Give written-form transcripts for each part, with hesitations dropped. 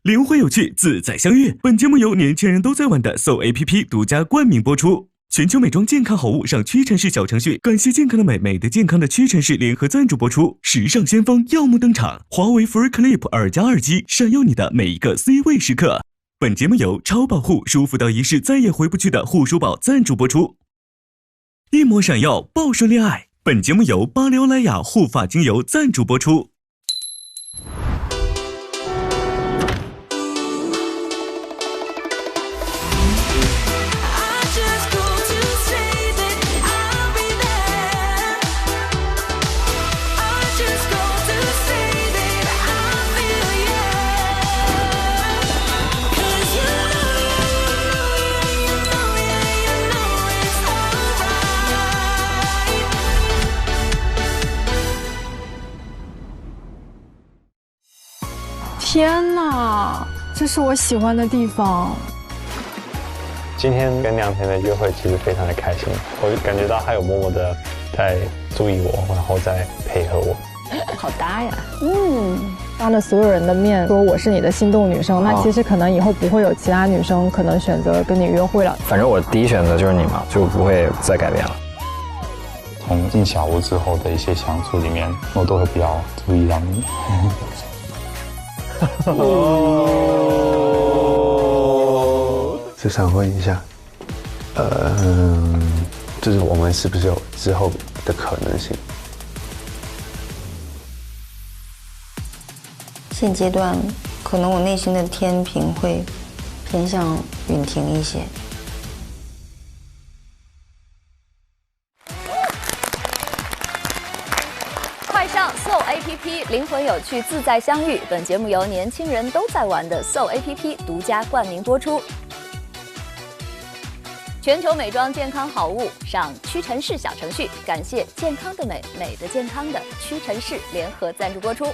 灵魂有趣，自在相遇。本节目由年轻人都在玩的 So APP 独家冠名播出。全球美妆健康好物上屈臣氏小程序，感谢健康的美，美的健康的屈臣氏联合赞助播出。时尚先锋耀目登场，华为 Free Clip 2+耳机，闪耀你的每一个 C 位时刻。本节目由超保护舒服到一世再也回不去的护舒宝赞助播出。一抹闪耀，报说恋爱。本节目由巴黎欧莱雅护发精油赞助播出。天哪，这是我喜欢的地方。今天跟梁田的约会其实非常的开心，我就感觉到他有默默的在注意我，然后在配合我。好搭呀！当着所有人的面说我是你的心动女生，那其实可能以后不会有其他女生可能选择跟你约会了。反正我第一选择就是你嘛，就不会再改变了。从进小屋之后的一些相处里面，我都会比较注意到你。就想问一下，就是我们是不是有之后的可能性？现阶段，可能我内心的天平会偏向允婷一些。快上 So APP， 灵魂有趣，自在相遇。本节目由年轻人都在玩的 So APP 独家冠名播出。全球美妆健康好物上屈臣氏小程序，感谢健康的美，美的健康的屈臣氏联合赞助播出。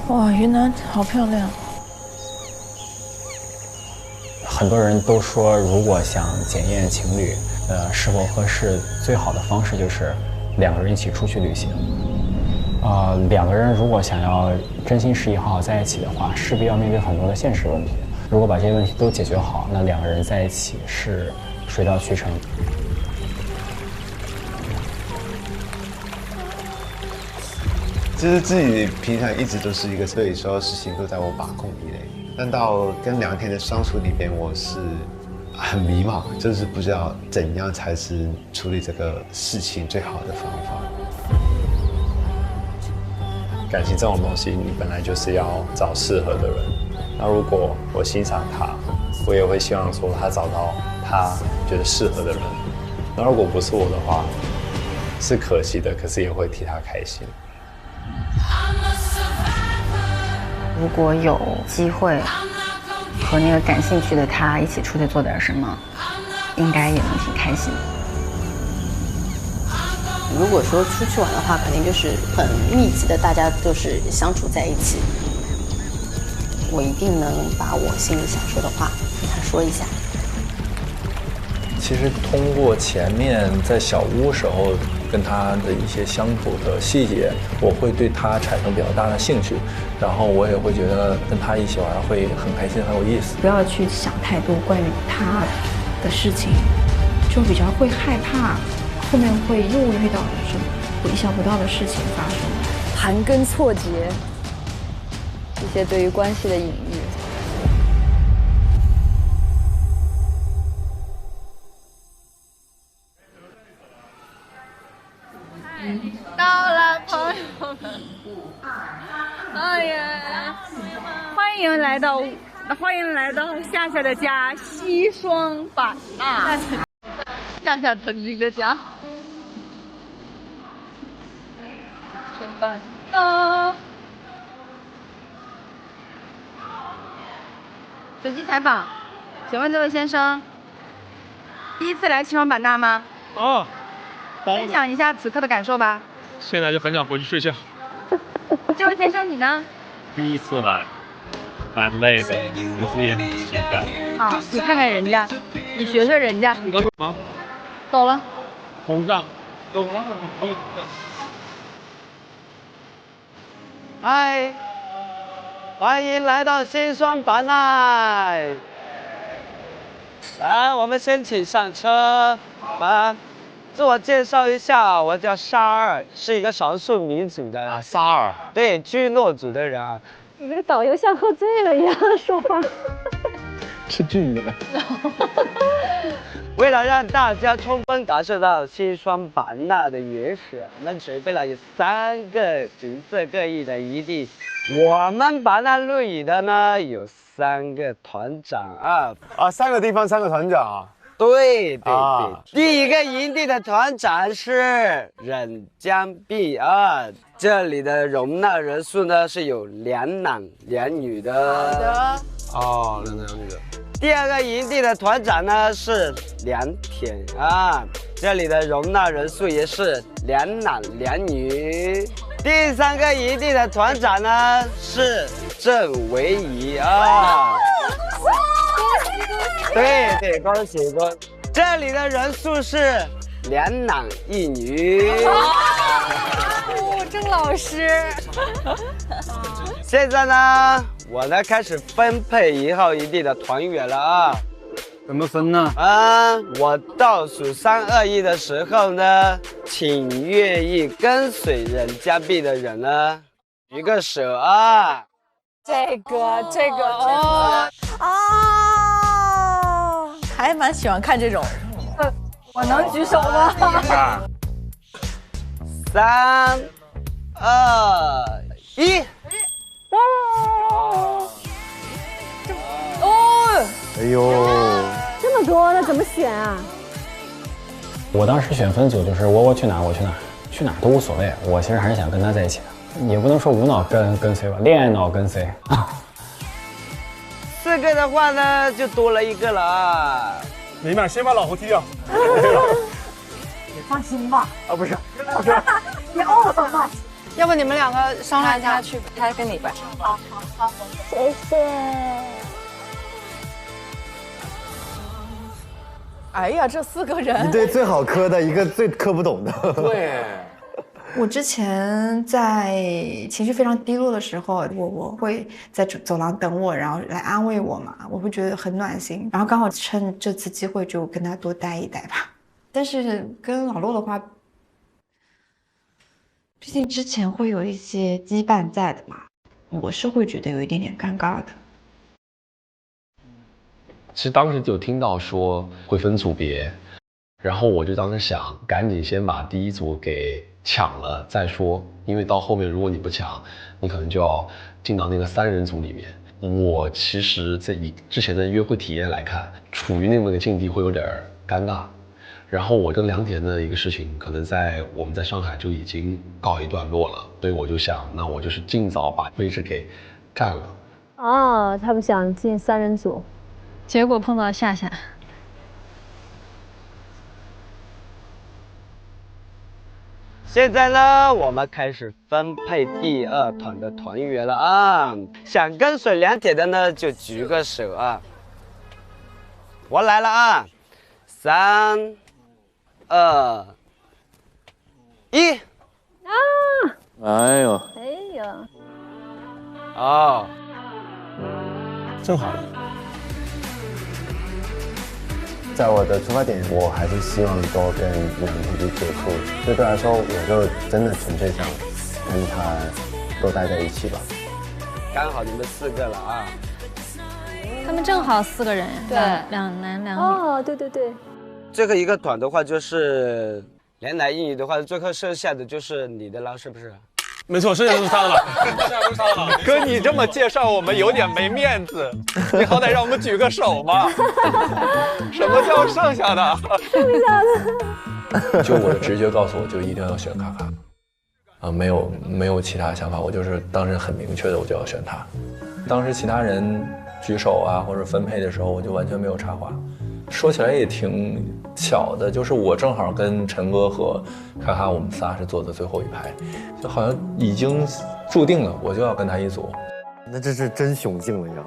哇，云南好漂亮。很多人都说，如果想检验情侣是否合适，最好的方式就是两个人一起出去旅行。两个人如果想要真心实意好好在一起的话，势必要面对很多的现实问题。如果把这些问题都解决好，那两个人在一起是水到渠成。其实自己平常一直都是一个对所有事情都在我把控以内，但到跟梁田的相处里边，我是很迷茫，就是不知道怎样才是处理这个事情最好的方法。感情这种东西，你本来就是要找适合的人。那如果我欣赏他，我也会希望说他找到他觉得适合的人。那如果不是我的话，是可惜的，可是也会替他开心。如果有机会和那个感兴趣的他一起出去做点什么，应该也能挺开心的。如果说出去玩的话，肯定就是很密集的，大家都是相处在一起。我一定能把我心里想说的话跟他说一下。其实通过前面在小屋时候跟他的一些相处的细节，我会对他产生比较大的兴趣，然后我也会觉得跟他一起玩会很开心，很有意思。不要去想太多关于他的事情，就比较会害怕后面会又遇到什么我意想不到的事情发生，盘根错节，一些对于关系的隐喻。到了，朋友们！哎呀，欢迎来到夏夏的家西双版纳，夏夏曾经的家。真棒！手机采访，请问这位先生，第一次来西双版纳吗？分享一下此刻的感受吧。现在就很想回去睡觉。这位先生，你呢？第一次来，蛮累的，不是也很期待。好，你看看人家，你学学人家。你高兴吗？走了。膨胀。走了。嗨，欢迎来到新双版奈。来，我们先请上车吧。自我介绍一下，我叫沙儿，是一个少数民族的。啊，沙儿。对，居诺族的人啊。你这个导游像喝醉了一样说话。是剧的。为了让大家充分感受到西双版纳的原始，我们准备了3个景色各异的营地。我们版纳露营的呢有3个团长啊，3个地方3个团长啊。对，第一个营地的团长是忍江壁啊，这里的容纳人数呢是有2男2女的。哦，2男2女的。第2个营地的团长呢是良田啊，这里的容纳人数也是2男2女。第3个营地的团长呢是郑维仪啊。对，恭喜！这里的人数是2男1女。郑老师。现在呢，我呢开始分配1号营地的团员了啊。怎么分呢？我倒数3、2、1的时候呢，请愿意跟随忍江壁的人呢举个手啊。这个哦。还蛮喜欢看这种。我能举手吗？3、2、1。哦。哎呦，这么多，那怎么选啊？我当时选分组就是我去哪儿我去哪儿，去哪儿都无所谓。我其实还是想跟他在一起的，也不能说无脑跟随吧，恋爱脑跟随。4个的话呢，就多了1个了啊。明白，先把老胡踢掉。你放心吧。啊，不是，你哦什么？要不你们2个商量一下去，他跟你吧。好，谢谢。哎呀，这4个人，一对最好磕的，一个最磕不懂的。对。我之前在情绪非常低落的时候，我会在走廊等我，然后来安慰我嘛，我会觉得很暖心。然后刚好趁这次机会就跟他多待一待吧。但是跟老骆的话，毕竟之前会有一些羁绊在的嘛，我是会觉得有一点点尴尬的。其实当时就听到说会分组别，然后我就当时想赶紧先把第1组给抢了再说，因为到后面如果你不抢，你可能就要进到那个3人组里面。我其实在以之前的约会体验来看，处于那么个境地会有点尴尬。然后我跟良田的一个事情，可能我们在上海就已经告一段落了，所以我就想，那我就是尽早把位置给占了。哦，他们想进3人组，结果碰到夏夏。现在呢，我们开始分配第2团的团员了啊！想跟随良田的呢，就举个手啊！我来了啊！3、2、1。哎呦！哎呀！哦，正好。在我的出发点，我还是希望多跟良田去接触，所以对我来说，我就真的纯粹想跟他多待在一起吧。刚好你们4个了啊！他们正好4个人，对2男2女。哦，对。最后一个团的话就是2男1女的话，最后剩下的就是你的了，是不是？没错，剩下都是他的了。剩下都是他的了。哥，你这么介绍我们有点没面子，你好歹让我们举个手嘛。什么叫剩下的？就我的直觉告诉我，就一定要选卡卡。没有其他想法，我就是当时很明确的，我就要选他。当时其他人举手啊或者分配的时候，我就完全没有插话。说起来也挺巧的，就是我正好跟陈哥和卡卡我们仨是坐的最后一排，就好像已经注定了我就要跟他一组。那这是真雄竞了呀！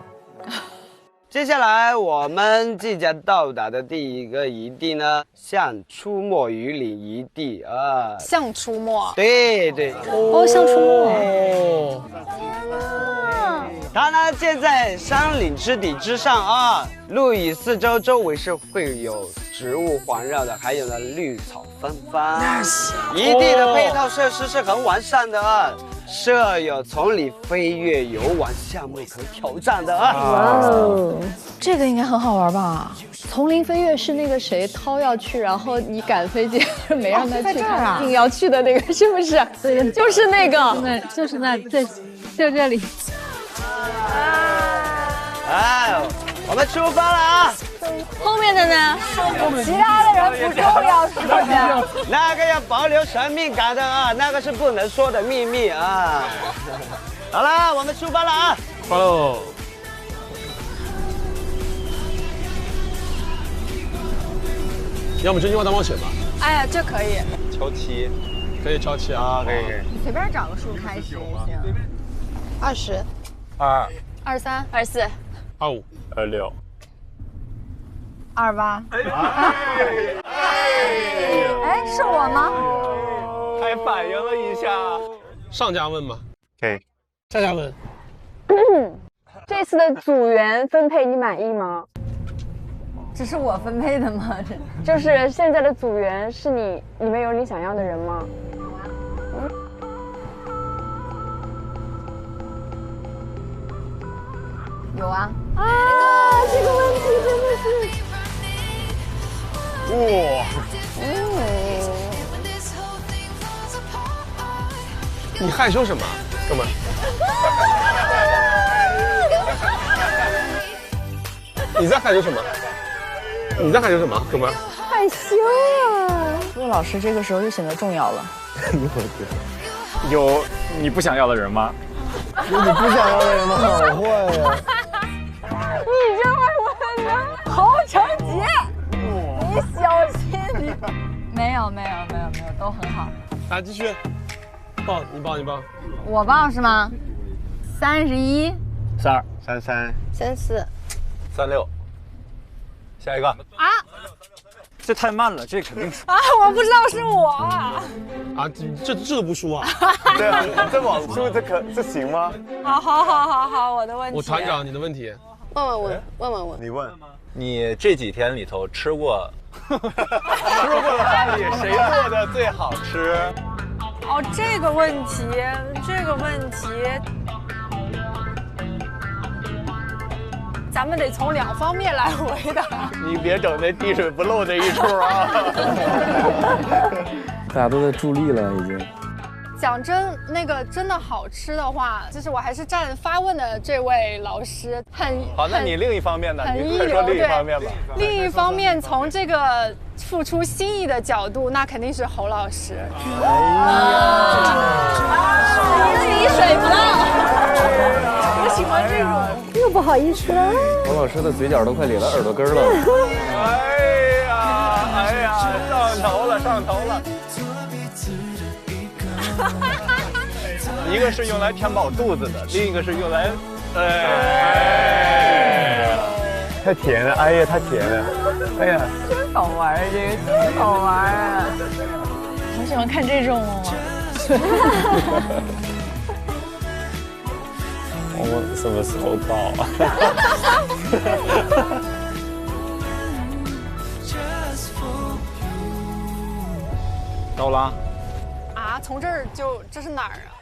接下来我们即将到达的第一个遗地呢，像出没雨林遗地啊。像出没。对对。哦，像出没。它呢建在山岭之底之上啊，路以四周周围是会有植物环绕的，还有呢绿草芬芳。遗地的配套设施是很完善的啊。设有从里飞跃游玩项目可挑战的啊！哇哦，这个应该很好玩吧？丛林飞跃是那个谁涛要去，然后你赶飞机没让他去，他硬要去的那个是不是？对，就是那个，就是那在就这里。哎，我们出发了啊！后面的呢？其他的人不重要，是不是？那个要保留神秘感的啊，那个是不能说的秘密啊。好了，我们出发了啊！发喽！要么真心话大冒险吧？哎呀，这可以。敲七，可以敲七啊，可以。你随便找个数开始行。20、22、23、24、25、26、28。哎，是我吗？还反应了一下。上家问吧。可以。下家问。这次的组员分配你满意吗？这是我分配的吗？就是现在的组员是你里面有你想要的人吗？有啊。啊，这个问题真的是。哇。你害羞什么，哥们？你在害羞什么？你在害羞什么，哥们？害羞啊！陆老师这个时候就显得重要了。有你不想要的人吗？有你不想要的人吗？好坏呀！你这问的好成杰，你小心你。没有，都很好。来继续，报你报。我报是吗？31、32、33、34、36，下一个啊！这太慢了，这肯定是啊！我不知道是我啊！这都不输啊！对啊，这往出这行吗？好，我的问题。我团长，你的问题。问我。你问，你这几天里头吃过的饭里谁做的最好吃？哦，这个问题，咱们得从2方面来回答。你别整那滴水不漏这一出啊！大家都在助力了，已经。讲真，那个真的好吃的话，就是我还是站发问的这位老师好，那你另一方面呢？你快说另一方面吧。另一方面，从这个付出心意的角度，那肯定是侯老师。滴水不漏。我喜欢这种。又不好意思了。侯老师的嘴角都快咧到耳朵根了。哎呀，上头了。一个是用来填饱肚子的，另一个是用来，太甜了，哎呀，太甜了，哎呀，真好玩，这个真好玩啊！好喜欢看这种哦。我什么时候到啊？到啦。啊，从这儿这是哪儿啊？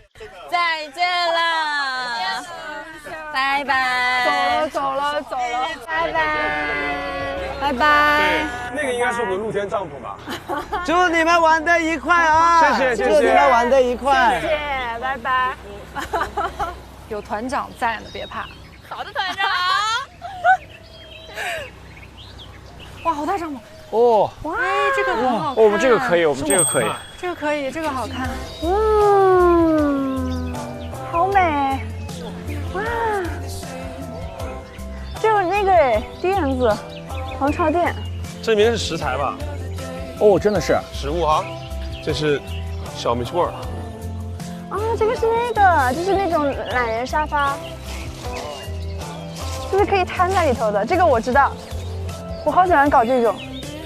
再见了，拜拜。走了，拜拜。对，那个应该是我们露天帐篷吧。祝你们玩得愉快啊！谢谢。祝你们玩得愉快。谢谢，拜拜。有团长在呢，别怕。好的，团长。哇，好大帐篷。哦，哇，这个很好看。我们这个可以，这个可以。这个可以，这个好看。好美！哇，这有那个垫子，防潮垫。这里面是食材吧？哦，真的是食物哈。这是小米醋儿。哦，这个是那个，就是那种懒人沙发。就是可以摊在里头的，这个我知道，我好喜欢搞这种。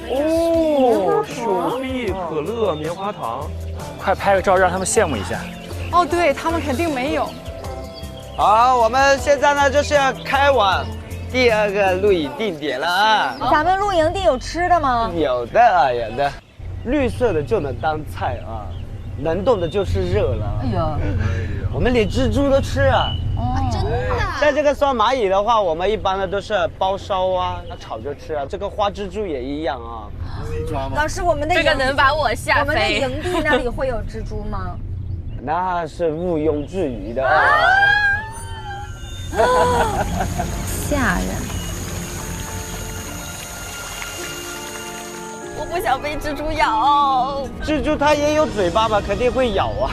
哦，手臂可乐棉花糖，快拍个照让他们羡慕一下。哦，对他们肯定没有。好，我们现在呢就是要开往第2个露营地点了啊。咱们露营地有吃的吗？有的啊，有的，绿色的就能当菜啊，能动的就是热了。哎呀，我们连蜘蛛都吃啊。真的？像这个酸蚂蚁的话，我们一般的都是包烧啊，炒着吃啊。这个花蜘蛛也一样啊。老师，我们的这个能把我吓飞。我们的营地那里会有蜘蛛吗？那是毋庸置疑的啊。吓人！我不想被蜘蛛咬。蜘蛛它也有嘴巴吧，肯定会咬啊。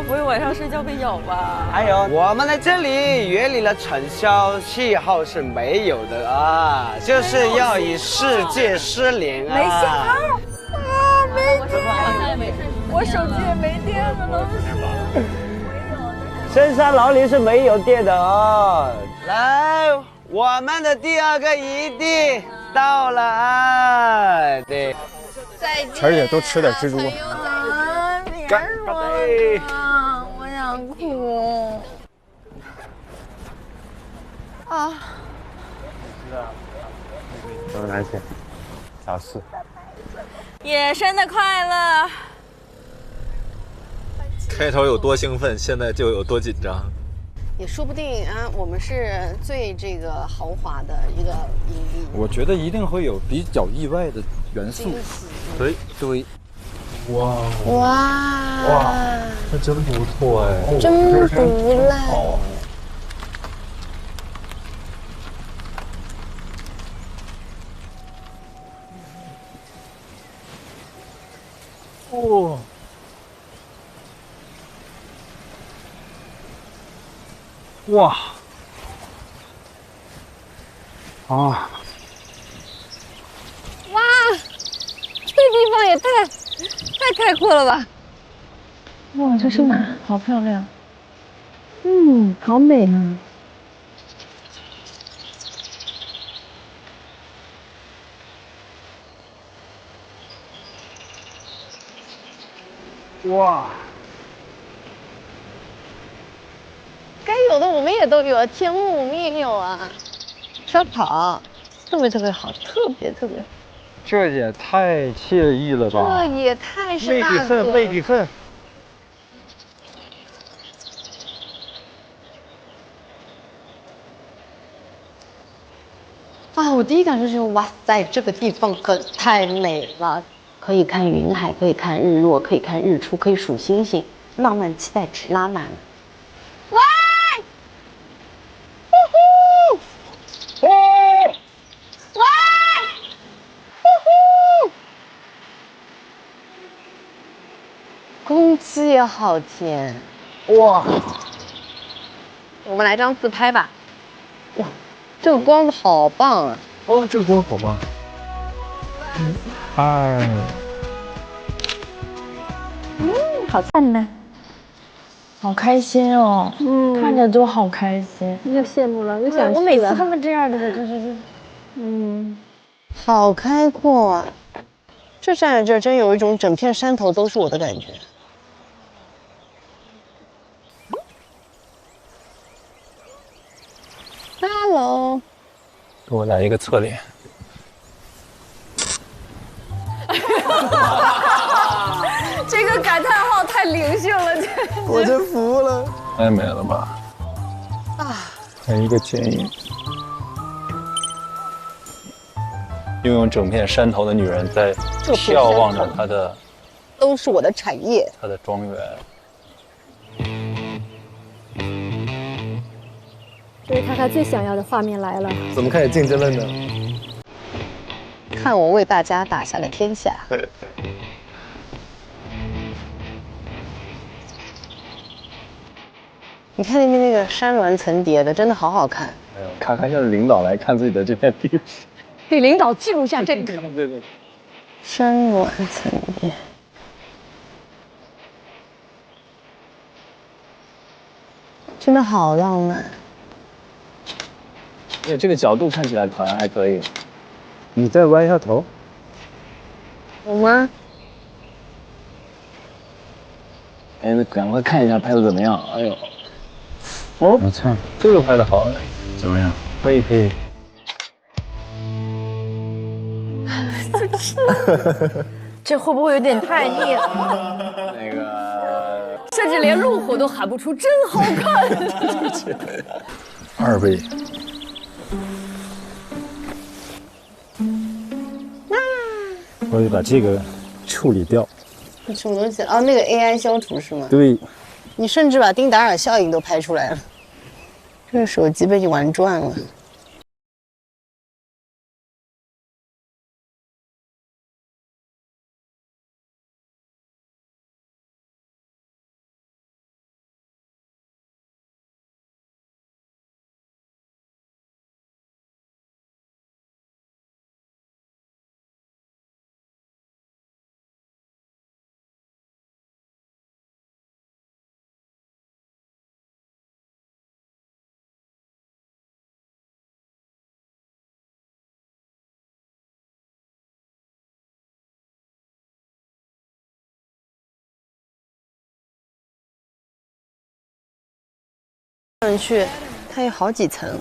不会晚上睡觉被咬吧？还有我们在这里园里的产销信号是没有的啊，就是要以世界失联啊。没信号啊，没电，我手机也没电了，老师。深山老林是没有电的哦。来，我们的第2个营地到了啊！对，再见。晨儿姐多吃点蜘蛛。干杯！我想哭。啊！都来些小事。野生的快乐。开头有多兴奋，现在就有多紧张。也说不定啊，我们是最这个豪华的一个营地。我觉得一定会有比较意外的元素。对。哇！那真不错哎，真不赖。哦。哇！啊！哇，这地方也太开阔了吧！哇，这是马，好漂亮。好美啊！哇！该有的我们也都有，天幕我们也有啊。烧烤，特别好，特别好。这也太惬意了吧！这也太是大哥了。味底份。啊，我第一感受就是哇塞，这个地方可太美了，可以看云海，可以看日落，可以看日出，可以数星星，浪漫期待值拉满了。喂！呼呼！喂！呼呼！空气也好甜，哇！我们来张自拍吧。哇！这个光子好棒啊！哦，这个光好棒。好灿烂，好开心哦！看着都好开心。又羡慕了，又想去了。我每次他们这样的，就是好开阔啊！这站在这儿，真有一种整片山头都是我的感觉。Hello， 给我来一个侧脸。这个感叹号太灵性了，我真服了。太美了吧！还有一个剪影，拥有整片山头的女人在眺望着她的，都是我的产业。她的庄园。这是他最想要的画面来了。怎么开始竞争了呢？看我为大家打下了天下。你看那边那个山峦层叠的，真的好好看。卡卡像领导来看自己的这片地，给领导记录下这个。对。山峦层叠，真的好浪漫。对，这个角度看起来好像还可以。你再弯一下头。有吗？哎，赶快看一下拍的怎么样？哎呦，哦，我操，这个拍的好，怎么样？可以可以。这会不会有点太烈了？那个，甚至连路虎都喊不出真好看。 2倍。我就把这个处理掉。什么东西？哦，那个 AI 消除是吗？对。你甚至把丁达尔效应都拍出来了，这个手机被你玩转了。上去，它有好几层。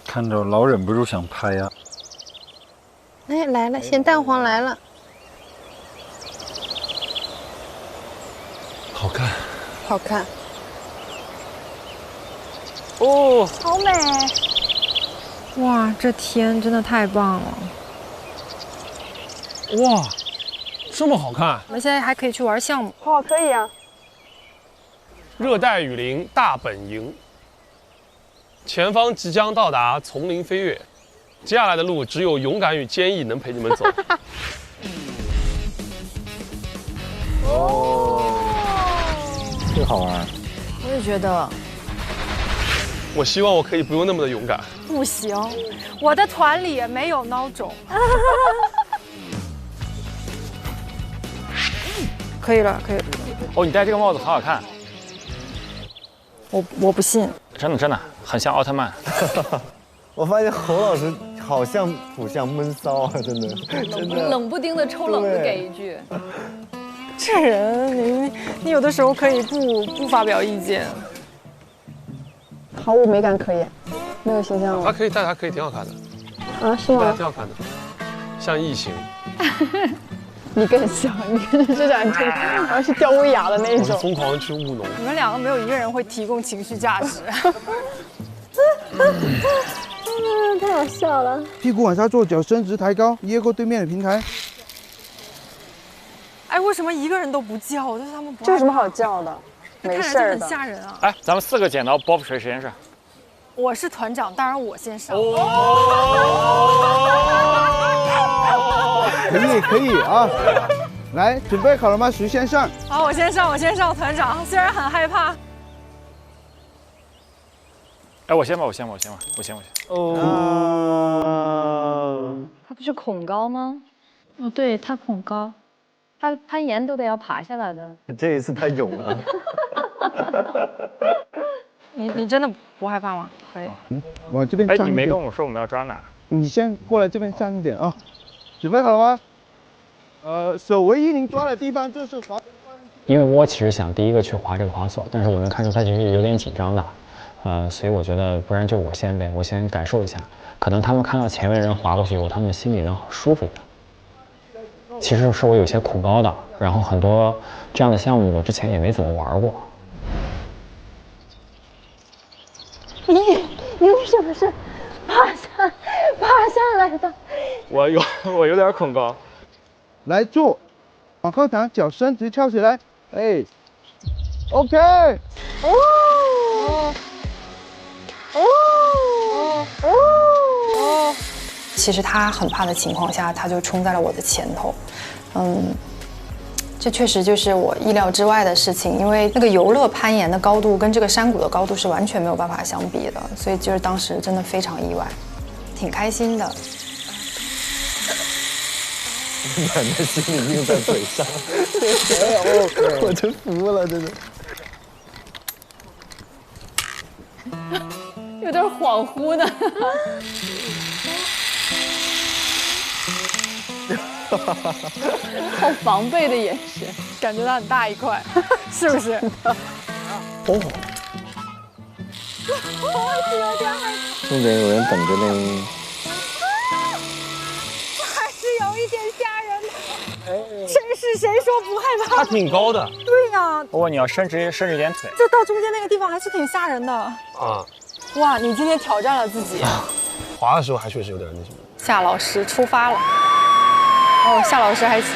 看着老忍不住想拍呀。哎，来了，咸蛋黄来了。好看，好看。哦，好美！哇，这天真的太棒了！哇，这么好看！我们现在还可以去玩项目。哦，可以啊。热带雨林大本营。 前方即将到达丛林飞跃，接下来的路只有勇敢与坚毅能陪你们走。哦，这个好玩。我也觉得。我希望我可以不用那么的勇敢。不行，我的团里没有孬种。可以了，可以了。哦，你戴这个帽子好好看。我不信。真的很像奥特曼。我发现侯老师好像不像闷骚啊，真的。冷不丁的抽冷子给一句。这人，你有的时候可以不发表意见。毫无美感可言，没有形象了。他可以戴，他可以挺好看的。啊，是吗？挺好看的，像异形。你更像，你这种就好像是吊威亚的那种。疯狂去务农。你们两个没有一个人会提供情绪价值。太好笑了。屁股往下坐，脚伸直抬高，掖过对面的平台。哎，为什么一个人都不叫？就是他们不。这有什么好叫的？没事的。很吓人啊！哎，咱们4个剪刀包水实验室。我是团长，当然我先上。可以啊！来，准备好了吗？谁先上？好，我先上，团长。虽然很害怕。哎，我先吧。哦。他不是恐高吗？哦，对，他恐高，他攀岩都得要爬下来的。这一次太勇了。你真的不害怕吗？可以。往这边站一点。哎，你没跟我说我们要抓哪？你先过来这边站一点啊。准备好了吗？手唯一您抓的地方就是滑。因为我其实想第一个去滑这个滑索，但是我能看出他其实有点紧张的，所以我觉得不然就我先呗，我先感受一下，可能他们看到前面人滑过去以后，他们心里能舒服一点。其实是我有些恐高的，然后很多这样的项目我之前也没怎么玩过。你为什么是爬下来的？我有点恐高。来坐，往后躺，脚伸直翘起来。哎 ，OK。其实他很怕的情况下，他就冲在了我的前头。这确实就是我意料之外的事情，因为那个游乐攀岩的高度跟这个山谷的高度是完全没有办法相比的，所以就是当时真的非常意外，挺开心的。满的心里印在嘴上，我真服了，真的。有点恍惚的。好防备的眼神，感觉到很大一块，是不是？哦，有点害怕。那边有人等着呢。还是有一点吓人的。谁说不害怕？它挺高的。对呀。不过你要伸直一点腿。就到中间那个地方还是挺吓人的。啊。哇，你今天挑战了自己。滑的时候还确实有点那什么。夏老师出发了。哦，夏老师还行。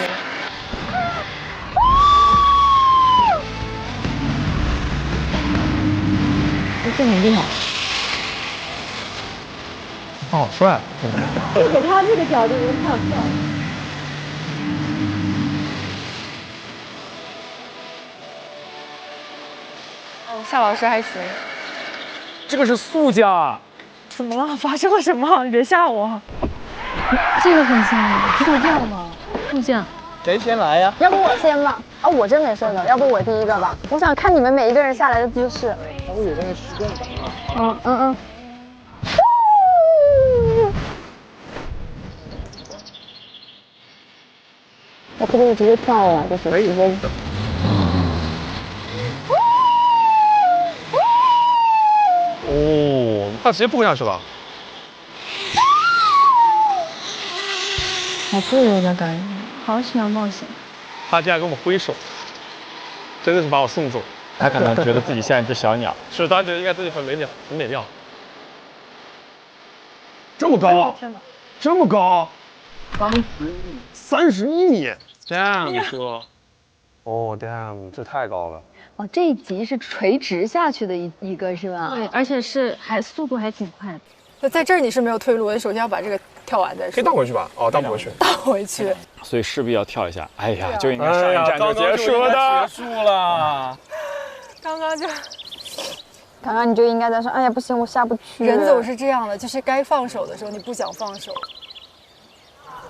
这很厉害。他好帅。给他这个角度也太好笑了。哦，夏老师还行。这个是速降。怎么了？发生了什么？你别吓我。这个很像吗？速降吗？速降。谁先来呀？要不我先吧。啊，我真没事的。要不我第一个吧？我想看你们每一个人下来的姿势。我有那个时间感。嗯。我可不可以直接跳了？就是直接。哦，他直接蹦下去了。好自由的感觉，好喜欢冒险。他竟然跟我们挥手，真的是把我送走。他可能觉得自己像一只小鸟。是，他觉得应该自己很美妙。这么高？天哪，这么高！31米，这样子说。哦 ，damn， 这太高了。哦，这一集是垂直下去的一个是吧？对，而且速度还挺快的。就在这儿你是没有退路，你首先要把这个跳完再说。可以倒回去吧？哦，倒不回去。倒回去。所以势必要跳一下。哎呀，就应该上一站就结束的。结束了。刚刚你就应该在说，哎呀不行，我下不去。人总是这样的，就是该放手的时候你不想放手。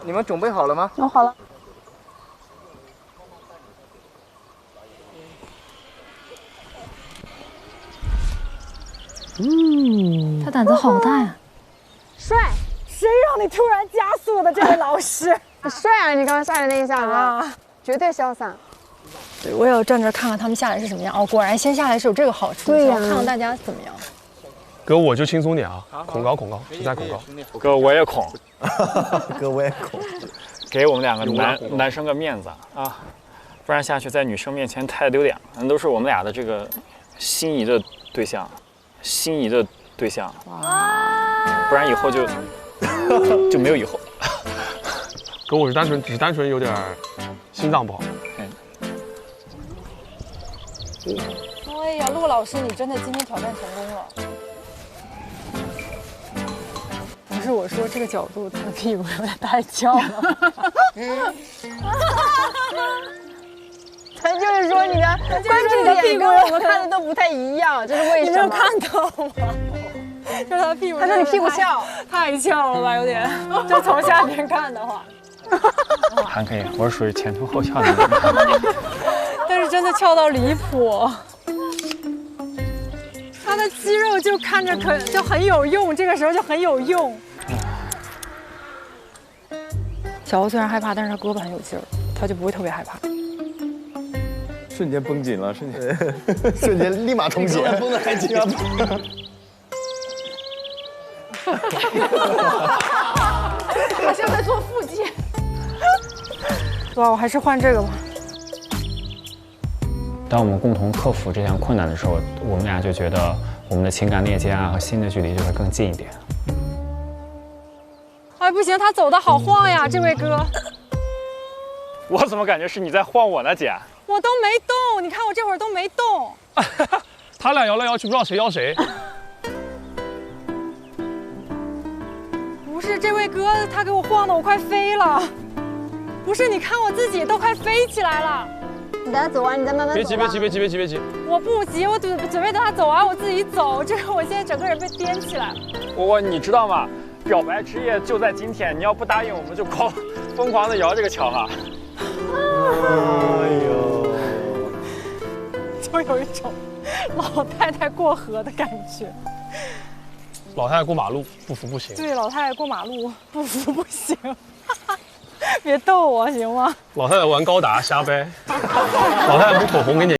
你们准备好了吗？我好了。他胆子好大呀！帅，谁让你突然加速的？这位老师，帅啊！你刚刚下来那一下子，绝对潇洒。对，我也要站这看看他们下来是什么样。哦，果然先下来是有这个好处，对呀，看看大家怎么样。哥，我就轻松点啊，恐高，实在恐高。哥，我也恐。哥，我也恐。给我们两个男生个面子啊，不然下去在女生面前太丢脸了。那都是我们俩的这个心仪的对象。不然以后就没有以后。哥，我只是单纯有点心脏不好。哎呀，陆老师，你真的今天挑战成功了。不是我说这个角度，他的屁股有点太翘了。他就是说你的，关注你的屁股跟我们看的都不太一样，这是为什么？你没有看到吗？说他屁股，他说你屁股翘，太翘了吧，有点。就从下边看的话，还可以，我是属于前凸后翘的那种。但是真的翘到离谱，他的肌肉就看着就很有用，这个时候就很有用。小欧虽然害怕，但是他胳膊很有劲儿，他就不会特别害怕。瞬间绷紧了，瞬间立马充血，绷得还紧。好像在做腹肌。哇，我还是换这个吧。当我们共同克服这项困难的时候，我们俩就觉得我们的情感链接啊和心的距离就会更近一点。哎，不行，他走的好晃呀，这位哥。我怎么感觉是你在晃我呢，姐？我都没动，你看我这会儿都没动。他俩摇来摇去，不知道谁摇谁。不是这位哥，他给我晃的我快飞了。不是，你看我自己都快飞起来了。你等他走完，你再慢慢走。别急。我不急，我准备等他走完，我自己走。这个我现在整个人被颠起来了。你知道吗？表白之夜就在今天，你要不答应，我们就疯狂的摇这个桥哈。哎呦，就有一种老太太过河的感觉。老太太过马路不扶不行。对，老太太过马路不扶不行，别逗我行吗？老太太玩高达瞎掰，老太太抹口红给你。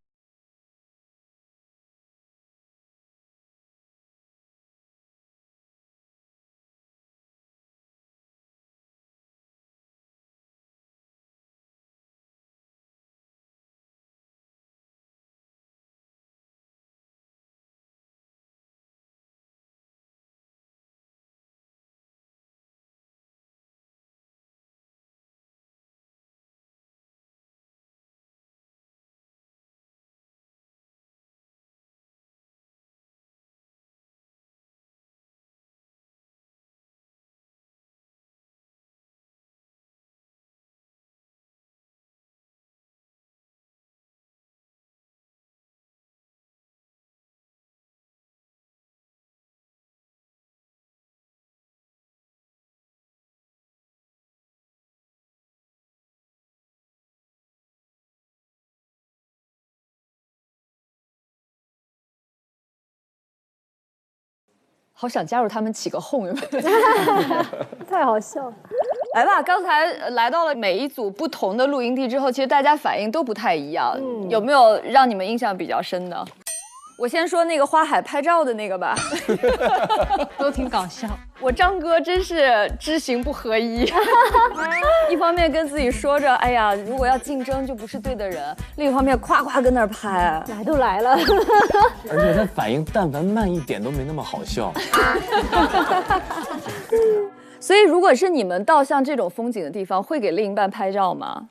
好想加入他们起个哄，有没有？太好笑了。来吧，刚才来到了每一组不同的露营地之后，其实大家反应都不太一样。有没有让你们印象比较深的？我先说那个花海拍照的那个吧，都挺搞笑。我张哥真是知行不合一，一方面跟自己说着，哎呀，如果要竞争就不是对的人；另一方面夸夸跟那儿拍，来都来了，而且他反应但凡慢一点都没那么好笑。所以，如果是你们到像这种风景的地方，会给另一半拍照吗？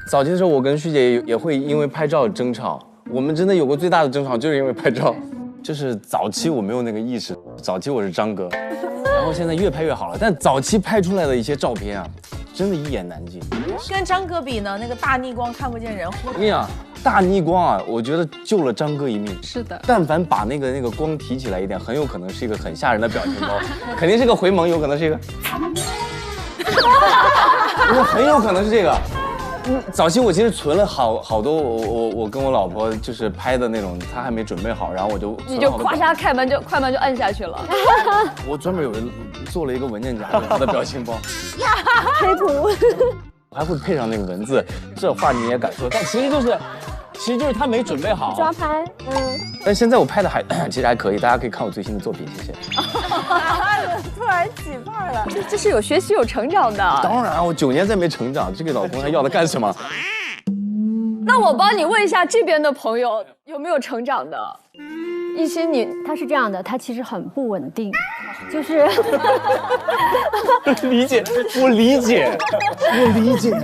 早期的时候，我跟旭姐也会因为拍照争吵。我们真的有过最大的争吵，就是因为拍照。就是早期我没有那个意识，早期我是张哥，然后现在越拍越好了。但早期拍出来的一些照片啊，真的一言难尽。跟张哥比呢，那个大逆光看不见人。我跟你讲，大逆光啊，我觉得救了张哥一命。是的，但凡把那个光提起来一点，很有可能是一个很吓人的表情包，肯定是个回眸，有可能是一个，很有可能是这个。早期我其实存了好多我跟我老婆就是拍的那种，她还没准备好，然后我就你就咵嚓快门就按下去了。我专门有人做了一个文件夹，她的表情包，贴图，我还会配上那个文字，这话你也敢说？但其实就是他没准备好抓拍，但现在我拍的其实还可以，大家可以看我最新的作品，谢谢。突然起范了，这是有学习有成长的。当然，我9年再没成长，这个老公还要他干什么？那我帮你问一下这边的朋友有没有成长的？一心他是这样的，他其实很不稳定，就是理解，我理解。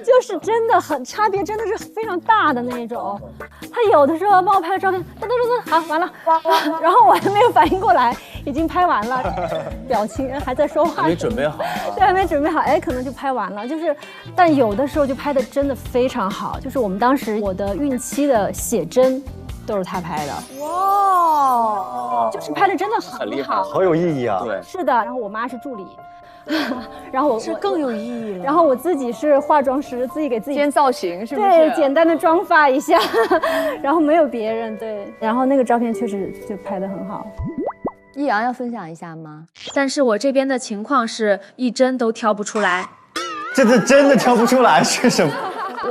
就是真的很差别，真的是非常大的那种。他有的时候帮我拍照片，噔，好，完了，然后我还没有反应过来，已经拍完了，表情还在说话，还没准备好，对，还没准备好，哎，可能就拍完了。就是，但有的时候就拍的真的非常好。就是我们当时我的孕期的写真都是他拍的，哇，就是拍的真的很厉害，好有意义啊。对，是的。然后我妈是助理。然后这更有意义了。然后我自己是化妆师，自己给自己兼造型，是不是？对，简单的妆发一下，然后没有别人。对，然后那个照片确实就拍得很好。易阳要分享一下吗？但是我这边的情况是一帧都挑不出来。这次真的挑不出来是什么？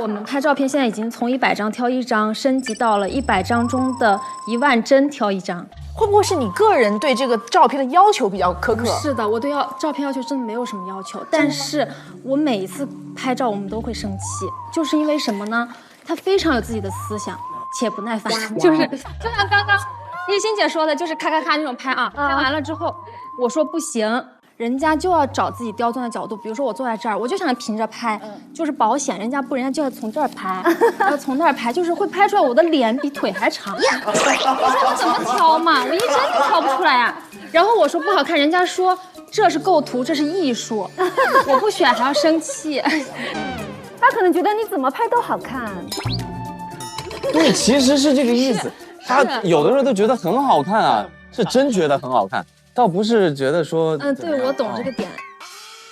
我们拍照片现在已经从100张挑1张，升级到了100张中的1万帧挑1张。会不会是你个人对这个照片的要求比较苛刻？是的，我对照片要求真的没有什么要求，但是我每一次拍照我们都会生气，就是因为什么呢？他非常有自己的思想，且不耐烦，就像刚刚叶欣姐说的，就是咔咔咔那种拍啊，拍完了之后我说不行。人家就要找自己刁钻的角度，比如说我坐在这儿，我就想平着拍，就是保险。人家就要从这儿拍，要从那儿拍，就是会拍出来我的脸比腿还长。我说怎么挑嘛，我一帧都挑不出来啊。然后我说不好看，人家说这是构图，这是艺术，我不选还要生气。他可能觉得你怎么拍都好看。对，其实是这个意思。他有的时候都觉得很好看啊，是真觉得很好看。倒不是觉得说，对，我懂这个点。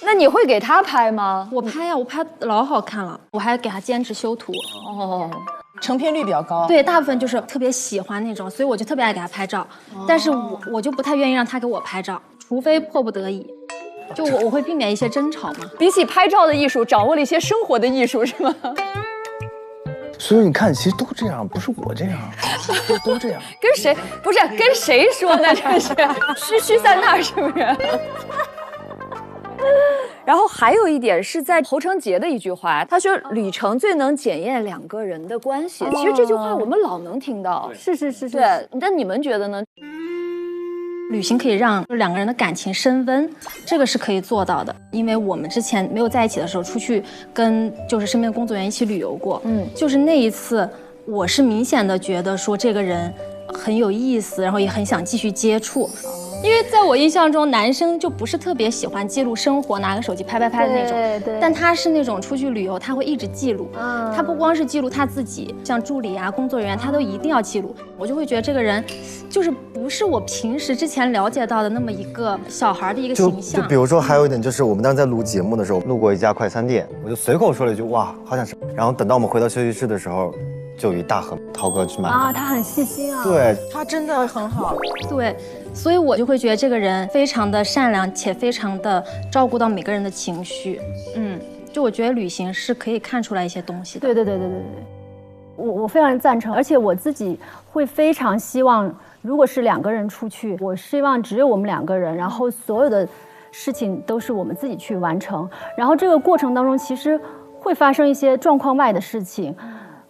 那你会给他拍吗？我拍呀，我拍老好看了，我还给他兼职修图。哦，成片率比较高。对，大部分就是特别喜欢那种，所以我就特别爱给他拍照。但是我就不太愿意让他给我拍照，除非迫不得已。就我会避免一些争吵嘛。比起拍照的艺术，掌握了一些生活的艺术，是吗？所以你看，其实都这样，不是我这样，都这样。跟谁不是跟谁说呢？这是虚在那儿，是不是？然后还有一点是在侯成杰的一句话，他说旅程最能检验两个人的关系。其实这句话我们老能听到，是。对，但你们觉得呢？旅行可以让两个人的感情升温，这个是可以做到的。因为我们之前没有在一起的时候，出去跟就是身边工作人员一起旅游过，就是那一次，我是明显的觉得说这个人很有意思，然后也很想继续接触。因为在我印象中，男生就不是特别喜欢记录生活，拿个手机拍的那种。对。但他是那种出去旅游，他会一直记录。他不光是记录他自己，像助理啊、工作人员，他都一定要记录。我就会觉得这个人，就是不是我平时之前了解到的那么一个小孩的一个形象。就比如说，还有一点就是，我们当时在录节目的时候，路过一家快餐店，我就随口说了一句：“哇，好想吃。”然后等到我们回到休息室的时候，就有一大盒涛哥去买啊，他很细心啊。对，他真的很好。对。所以我就会觉得这个人非常的善良，且非常的照顾到每个人的情绪。就我觉得旅行是可以看出来一些东西的。对，我非常赞成，而且我自己会非常希望，如果是两个人出去，我希望只有我们两个人，然后所有的事情都是我们自己去完成，然后这个过程当中其实会发生一些状况外的事情。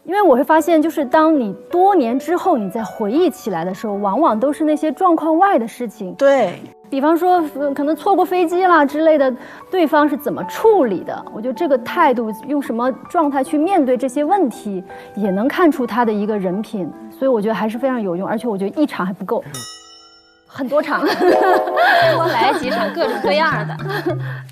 因为我会发现，就是当你多年之后你再回忆起来的时候，往往都是那些状况外的事情。对，比方说可能错过飞机啦之类的，对方是怎么处理的？我觉得这个态度，用什么状态去面对这些问题，也能看出他的一个人品。所以我觉得还是非常有用，而且我觉得一场还不够，很多场，多来几场各种各样的。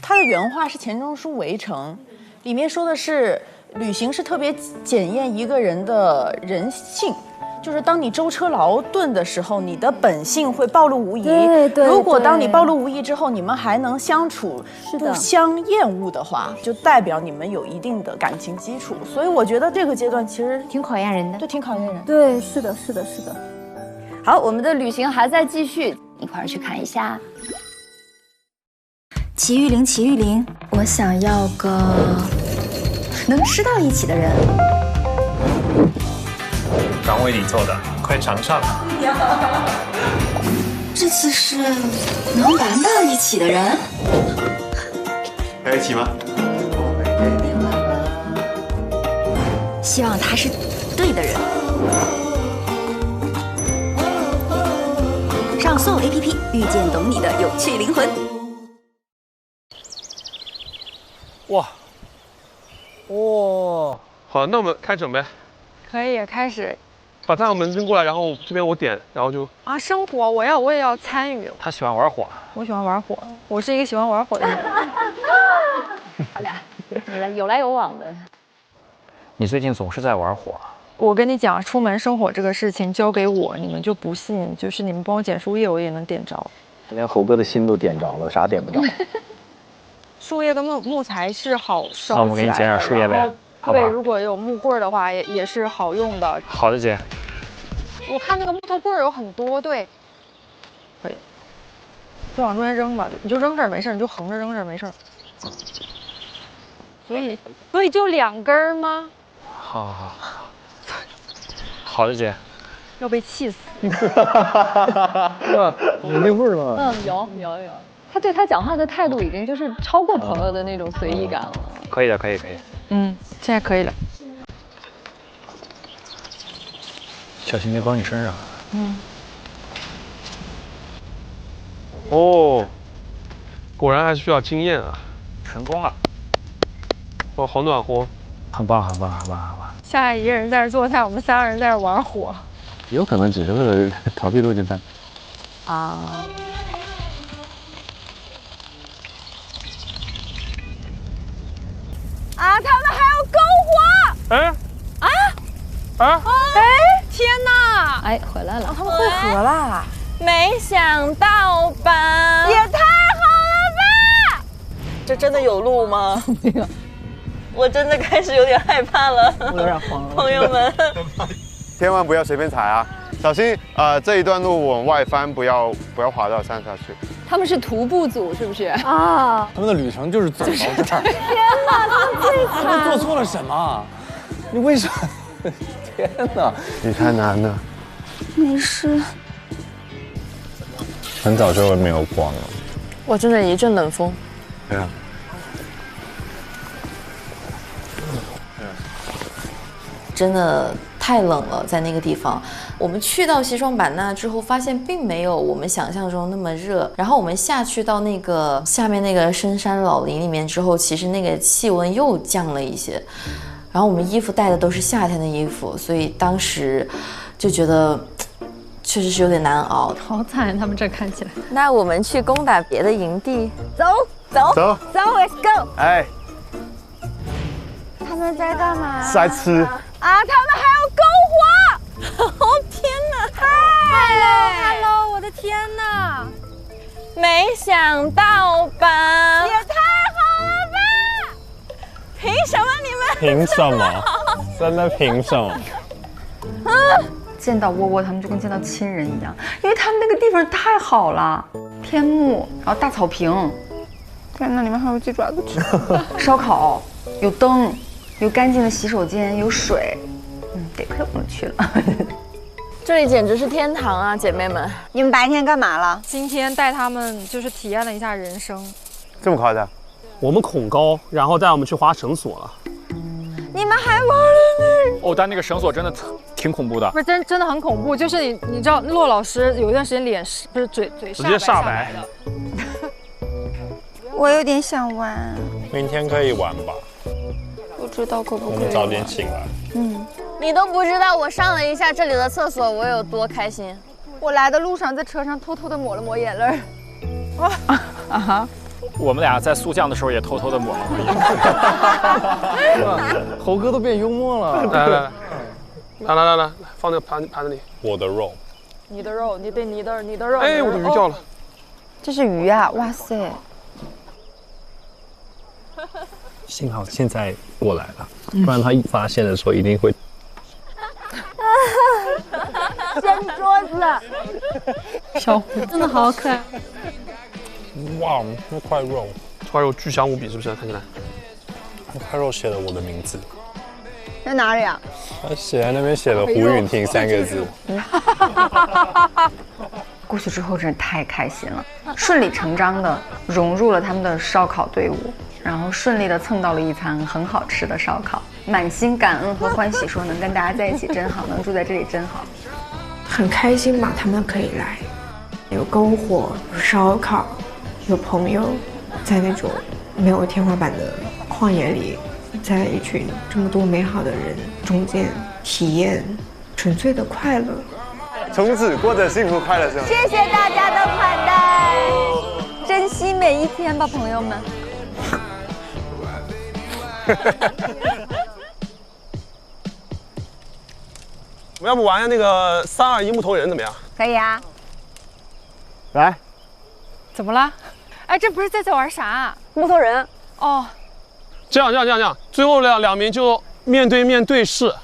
他的原话是钱钟书《围城》，里面说的是。旅行是特别检验一个人的人性，就是当你舟车劳顿的时候，你的本性会暴露无遗。对。如果当你暴露无遗之后，你们还能相处，不相厌恶的话，就代表你们有一定的感情基础。所以我觉得这个阶段其实挺考验人的。对，挺考验人。对，是的。好，我们的旅行还在继续，一块儿去看一下。齐玉玲，我想要个。能吃到一起的人，刚为你做的，快尝上。这次是能玩到一起的人，在一起吗？希望他是对的人。上所有 APP 遇见懂你的有趣灵魂。哇！好，那我们开整呗。可以开始。把弹药门扔过来，然后这边我点，然后就啊，生火我也要参与。他喜欢玩火，我喜欢玩火，我是一个喜欢玩火的人。好俩，有来有往的。你最近总是在玩火。我跟你讲，出门生火这个事情交给我，你们就不信，就是你们帮我捡树叶，我也能点着。连猴哥的心都点着了，啥点不着？树叶跟木材是好烧。那我们给你捡点树叶呗。对，如果有木棍的话，也是好用的。好的，姐。我看那个木头棍有很多，对，可以，就往中间扔吧，你就扔这儿没事，你就横着扔这儿没事。所以就2根吗？好的，姐。要被气死。有那味儿吗？有。他对他讲话的态度已经就是超过朋友的那种随意感了。可以的，可以。现在可以了。小心别崩你身上。哦，果然还需要经验啊！成功了。哦，好暖和。很棒。下来一个人在这做菜，我们3个人在这玩火。有可能只是为了逃避陆金丹。啊。啊！他们还要篝火！天哪！回来了！他们会合啦！没想到吧？也太好了吧！这真的有路吗？我真的开始有点害怕了，我有点慌了，朋友们。千万不要随便踩啊，小心这一段路往外翻，不要滑到山下去。他们是徒步组是不是？啊，他们的旅程就是走到这儿。天哪，他们最惨！他们做错了什么？你为什么？天哪！你太难了。没事。很早就没有光了。哇，真的一阵冷风。对啊。真的太冷了，在那个地方。我们去到西双版纳之后，发现并没有我们想象中那么热。然后我们下去到那个下面那个深山老林里面之后，其实那个气温又降了一些。然后我们衣服带的都是夏天的衣服，所以当时就觉得确实是有点难熬。好惨，他们这看起来。那我们去攻打别的营地，走，Let's go！ 哎，他们在干嘛？在吃。啊，他们还要篝火！哦天哪！嗨 ，Hello， 我的天哪！没想到吧？也太好了吧！凭什么你们？凭什么？真的凭什么？见到窝窝他们就跟见到亲人一样，因为他们那个地方太好了，天幕，然后大草坪，天哪，里面还有鸡爪子吃，烧烤，有灯，有干净的洗手间，有水，得亏我们去了。这里简直是天堂啊，姐妹们！你们白天干嘛了？今天带他们就是体验了一下人生。这么夸张？我们恐高，然后带我们去滑绳索了。你们还玩了哦，但那个绳索真的挺恐怖的。不是真的很恐怖，就是你知道骆老师有一段时间脸不是嘴直接煞白的。我有点想玩。明天可以玩吧？不知道可不可以？我们早点醒来。你都不知道我上了一下这里的厕所，我有多开心。我来的路上在车上偷偷的抹了抹眼泪。我们俩在速降的时候也偷偷的抹了抹眼。猴哥都变幽默了。来，放那个盘子里。我的肉。你的肉，你的肉。哎，我的鱼掉了。这是鱼啊！哇塞！幸好现在过来了，不然他一发现的时候一定会。掀桌子。小虎真的好可爱。哇，那块肉，这块肉巨香无比，是不是？看起来。那块肉写了我的名字。在哪里啊？他写在那边写了胡允婷3个字。过去之后真是太开心了，顺理成章的融入了他们的烧烤队伍，然后顺利的蹭到了一餐很好吃的烧烤，满心感恩和欢喜，说能跟大家在一起真好，能住在这里真好，很开心吧？他们可以来，有篝火，有烧烤，有朋友，在那种没有天花板的旷野里，在一群这么多美好的人中间体验纯粹的快乐。从此过着幸福快乐生活。谢谢大家的款待，珍惜每一天吧，朋友们。我们要不玩下那个3、2、1木头人怎么样？可以啊。来。怎么了？哎，这不是在玩啥？木头人。哦。这样，最后两名就面对面对视，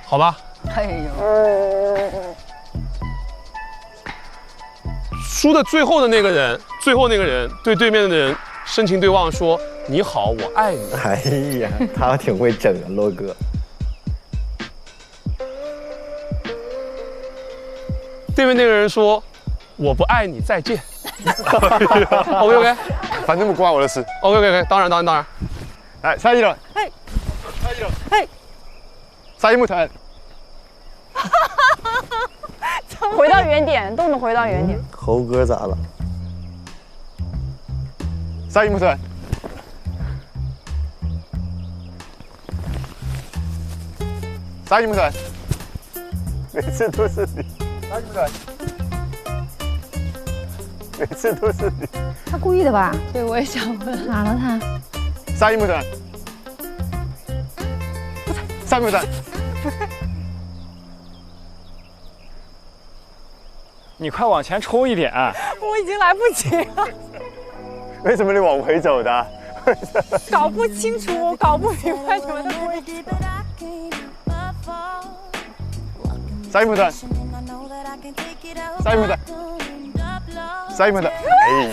好吧？哎呦，输的最后那个人对对面的人深情对望说：“你好，我爱你。”哎呀，他挺会整的，洛哥。对面那个人说：“我不爱你，再见。”OK， 反正不关我的事。OK， 当然。来，下一轮。嘿，下一木头人。回到原点，动作回到原点。猴哥咋了？下一木头人。下一木头人。每次都是你。下一木头人。每次都是你。他故意的吧？对，我也想问。哪了他？下一木头人。下一木头人。你快往前冲一点！我已经来不及了。为什么你往回走的？搞不清楚，搞不明白你们的规则。塞木特，塞木特，塞木特。哎呀，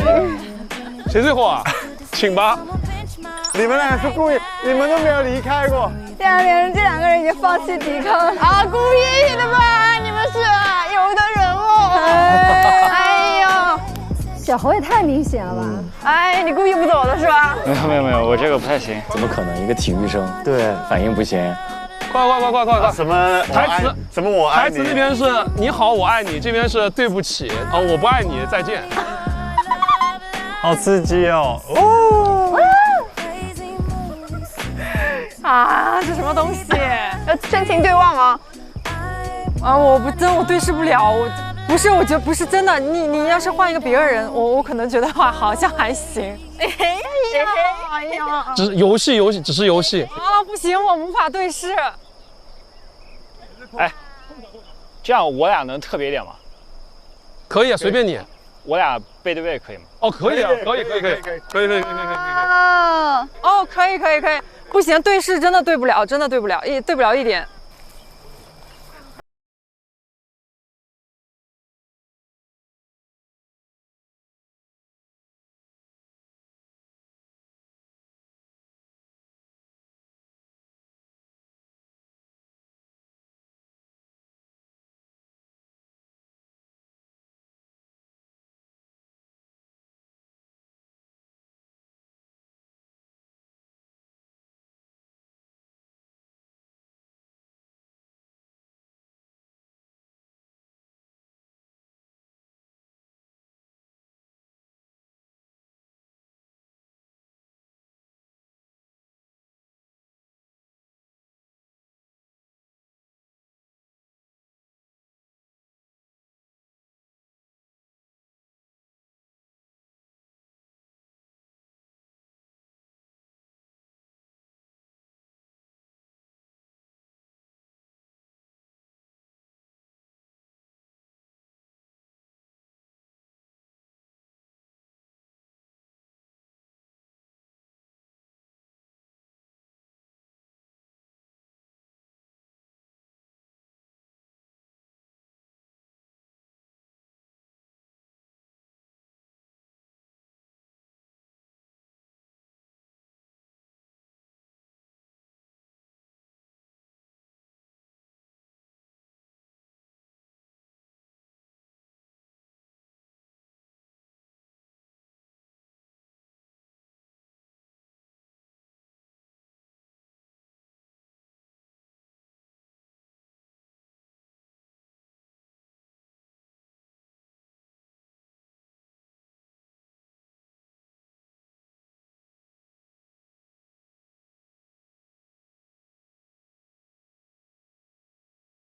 谁最后啊？请吧。你们俩是故意，你们都没有离开过。这两个人已经放弃抵抗了啊！故意的吧？你们是有的人哦。哎呦，小猴也太明显了吧？哎，你故意不走的是吧？没有，我这个不太行。怎么可能？一个体育生，对，反应不行。快！什么台词？什么我爱你？台词那边是你好，我爱你，这边是对不起啊，我不爱你，再见。好刺激哦！啊，这什么东西？要真情对望吗？啊，我对视不了，我觉得不是真的。你要是换一个别人，我可能觉得话好像还行。哎呀，只是游戏，只是游戏。啊，不行，我无法对视。哎，这样我俩能特别一点吗？可以，随便你。我俩背对背可以吗？哦，可以啊，可以。哦，可以。不行，对视真的对不了，对不了一点。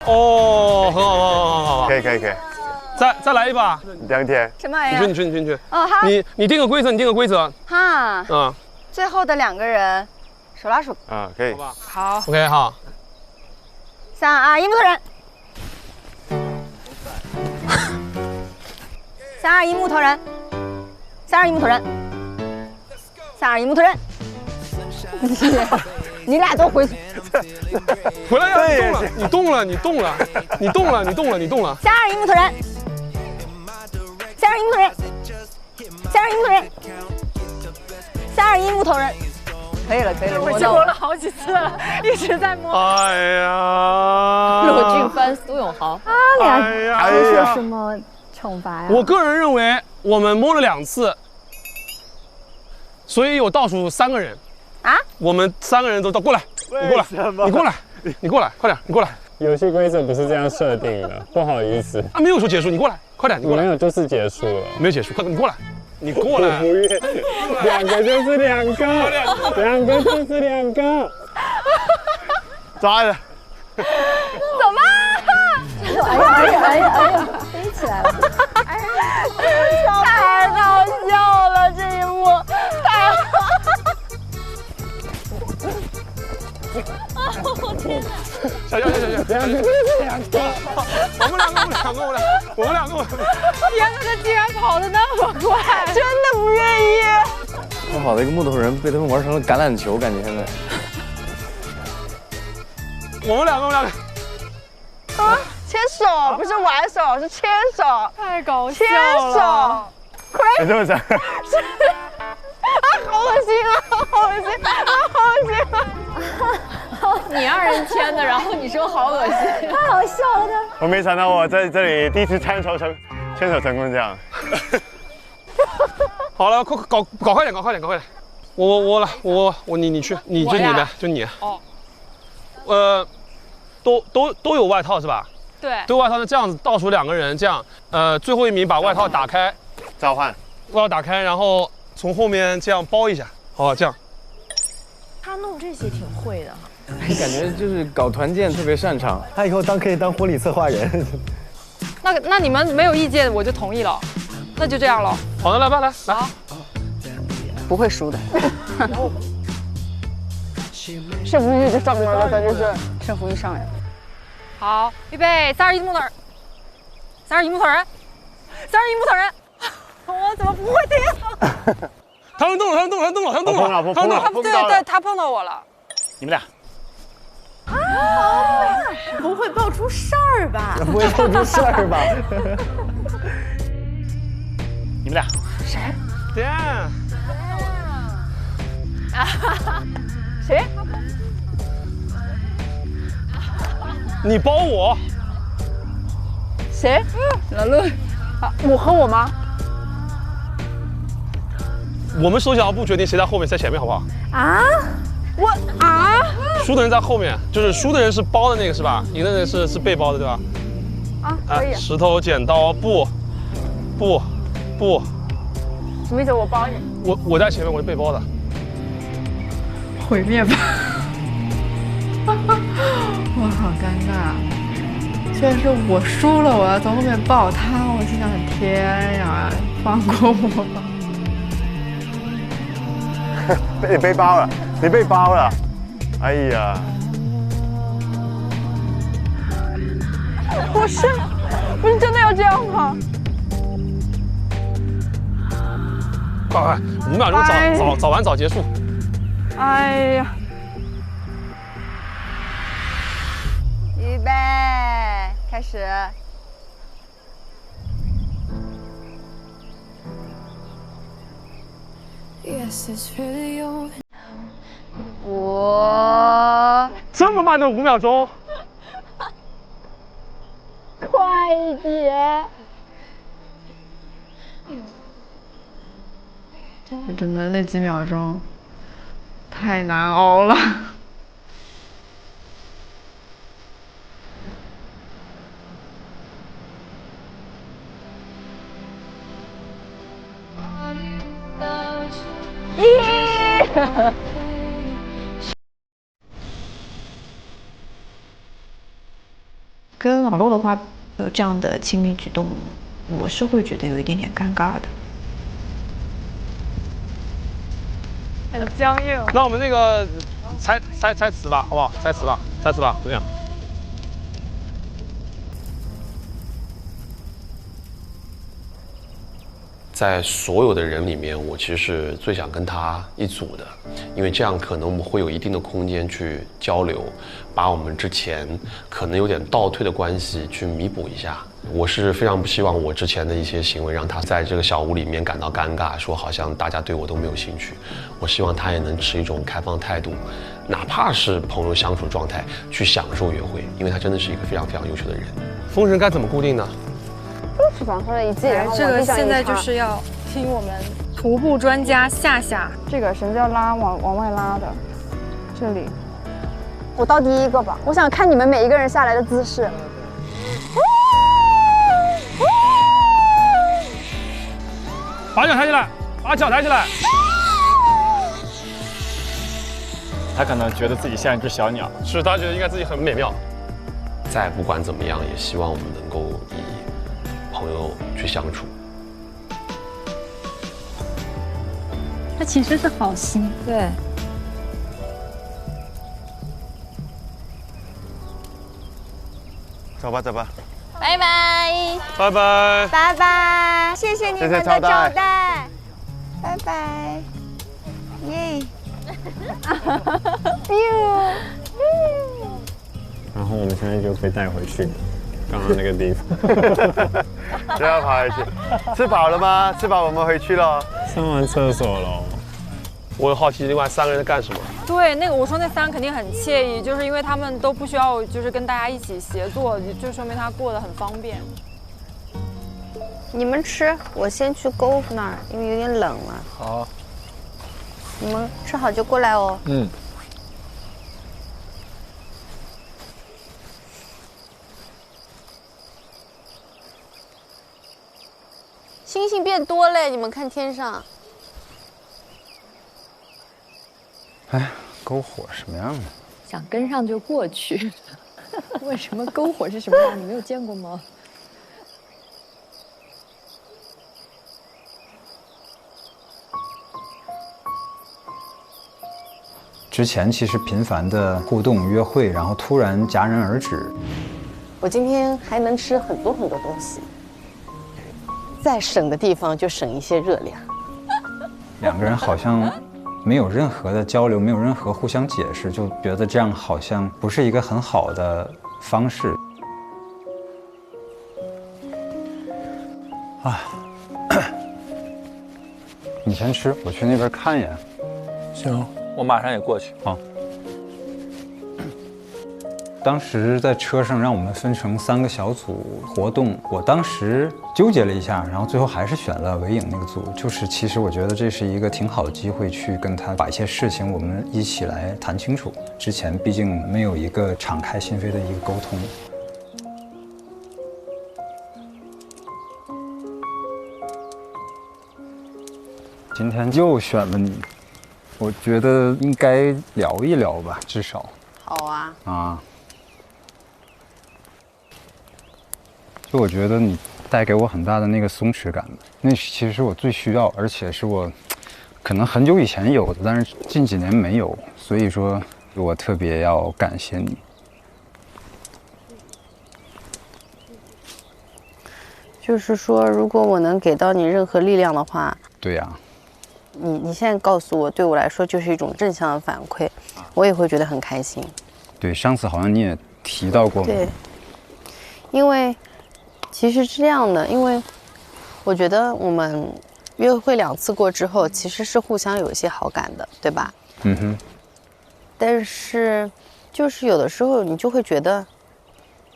哦，很好。可以。再来一把。2天。什么玩意儿？你去。哦，好。你定个规则。哈。最后的2个人，手拉手。啊，可以。好。OK， 好。 3、2、1，木头人。3、2、1，木头人。3、2、1，木头人。3、2、1，木头人。你俩都回去。回来呀！你动了。3、2、1，木头人。3、2、1，木头人。3、2、1，木头人。可以了。我摸了好几次了，一直在摸。哎呀！骆俊帆、苏永豪，他俩是什么惩罚呀？我个人认为我们摸了2次，所以有倒数3个人。啊？我们3个人都过来，你过来，快点，你过来。游戏规则不是这样设定的，不好意思。没有说结束，你过来，快点，你过来。没有，就是结束了。没有结束，快，你过来。你过来。不愿，2个就是2个，2个就是2个。抓着。走吧。哎呀，飞起来了。太搞笑了，这一幕太好。我天哪！小，我们两个，天哪，他竟然跑得那么快，真的不愿意。好的一个木头人被他们玩成了橄榄球，感觉现在。我们两个。啊，牵手不是玩手，是牵手，太搞笑了。牵手，你这么讲。啊，好恶心啊，好恶心啊，好恶心啊！你让人牵的，然后你说好恶心，太好笑了。我没想到我在这里第一次牵手成功这样。好了，搞快点，我来，你去，你就你呗，就你。哦。都有外套是吧？对。都有外套，那这样子倒数2个人，这样，最后一名把外套打开，召唤，外套打开，然后从后面这样包一下，好吧，这样。他弄这些挺会的哈。感觉就是搞团建特别擅长，他以后可以当婚礼策划人。那你们没有意见，我就同意了，那就这样了。好的，来吧，来。不会输的。胜负欲就上面了，咱就是胜负欲上来了。好，预备，3、2、1，木头人，3、2、1，木头人，3、2、1，木头人。我怎么不会停？他们动了，对，他碰到我了。你们俩。不会爆出事儿吧？不会爆出事儿吧？你们俩。谁？对。谁？你包我？谁？老陆。啊，我和我妈。我们手脚不决定谁在后面，在前面，好不好？啊？我啊？输的人在后面，就是输的人是包的那个是吧？赢的人是被包的对吧？啊，可以。石头剪刀布。什么意思？我包你？我在前面，我是被包的。毁灭吧！我好尴尬。居然是我输了，我要从后面抱他，我心想天呀，放过我吧！你被包了，你被包了！哎呀！不是真的要这样吗？快，5秒钟早完早结束。哎呀！预备，开始。我这么慢的5秒钟，快一点！真的那几秒钟太难熬了。跟老陆的话，有这样的亲密举动，我是会觉得有一点点尴尬的。很僵硬。那我们那个猜词吧，好不好？猜词吧，怎么样？在所有的人里面，我其实是最想跟他一组的，因为这样可能我们会有一定的空间去交流，把我们之前可能有点倒退的关系去弥补一下。我是非常不希望我之前的一些行为让他在这个小屋里面感到尴尬，说好像大家对我都没有兴趣。我希望他也能持一种开放态度，哪怕是朋友相处状态去享受约会，因为他真的是一个非常非常优秀的人。风绳该怎么固定呢？翅膀上的一系，然后这个现在就是要听我们徒步专家夏，这个绳子要拉往外拉的，这里，我到第一个吧，我想看你们每一个人下来的姿势。把脚抬起来，把脚抬起来。他可能觉得自己像一只小鸟，是他觉得应该自己很美妙。再不管怎么样，也希望我们能够以朋友去相处。他其实是好心，对。走吧，走吧。拜拜。拜拜。拜拜，谢谢你们的招待。拜拜。耶！然后我们现在就被带回去刚刚那个地方，就要跑回去。吃饱了吗？吃饱我们回去了。上完厕所喽。我很好奇，另外3个人在干什么？对，那个我说那3人肯定很惬意，就是因为他们都不需要就是跟大家一起协作，就说明他过得很方便。你们吃，我先去沟夫那儿，因为有点冷了。好。你们吃好就过来哦。嗯。星星变多嘞，你们看天上。哎，篝火什么样的？想跟上就过去。为什么篝火是什么样？你没有见过吗？之前其实频繁的互动约会，然后突然戛然而止。我今天还能吃很多很多东西，再省的地方就省一些热量。2个人好像没有任何的交流，没有任何互相解释，就觉得这样好像不是一个很好的方式。啊，你先吃，我去那边看一眼。行，我马上也过去。好。当时在车上让我们分成3个小组活动，我当时纠结了一下，然后最后还是选了韦影那个组。就是其实我觉得这是一个挺好的机会，去跟他把一些事情我们一起来谈清楚。之前毕竟没有一个敞开心扉的一个沟通。今天又选了你，我觉得应该聊一聊吧，至少。好啊。啊。就我觉得你带给我很大的那个松弛感，那其实是我最需要，而且是我可能很久以前有的，但是近几年没有，所以说我特别要感谢你。就是说，如果我能给到你任何力量的话，对呀。你现在告诉我，对我来说就是一种正向的反馈，我也会觉得很开心。对，上次好像你也提到过。对，因为其实是这样的，因为我觉得我们约会2次过之后，其实是互相有一些好感的，对吧？嗯哼。但是就是有的时候你就会觉得，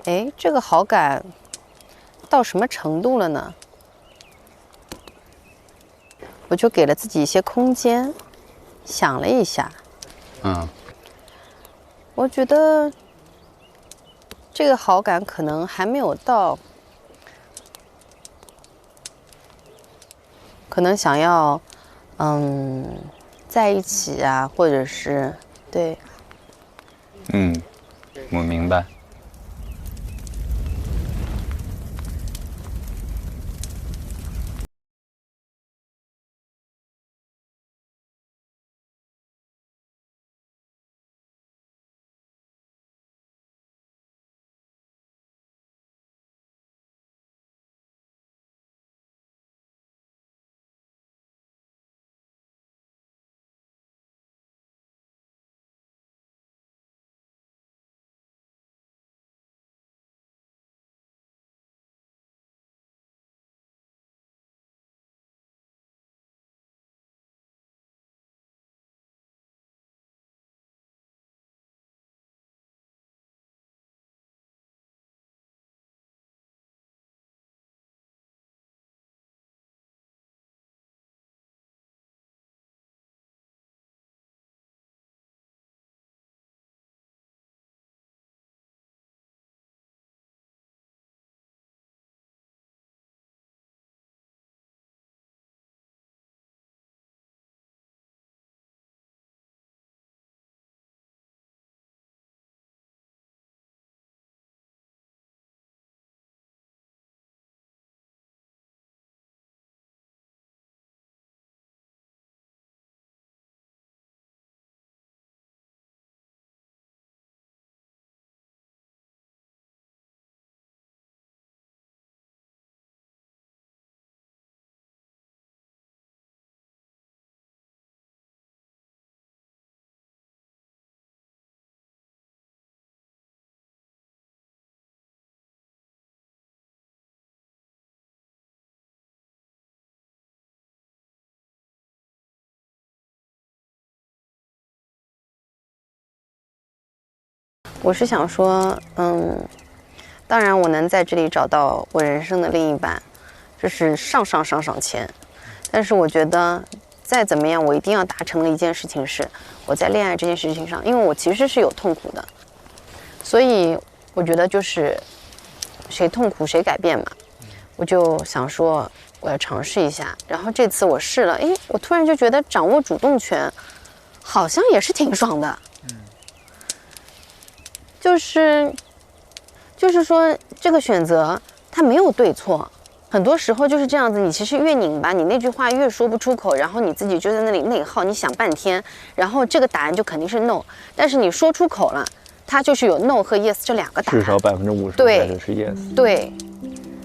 哎，这个好感到什么程度了呢？我就给了自己一些空间，想了一下。我觉得这个好感可能还没有到，可能想要在一起啊，或者是对。我明白。我是想说，当然我能在这里找到我人生的另一半，这是上签。但是我觉得再怎么样，我一定要达成的一件事情是，我在恋爱这件事情上，因为我其实是有痛苦的，所以我觉得就是谁痛苦谁改变嘛。我就想说我要尝试一下，然后这次我试了，我突然就觉得掌握主动权好像也是挺爽的。就是说这个选择它没有对错，很多时候就是这样子，你其实越拧巴，你那句话越说不出口，然后你自己就在那里内耗，你想半天，然后这个答案就肯定是 no， 但是你说出口了，它就是有 no 和 yes 这2个答案，至少50%对是 yes。对，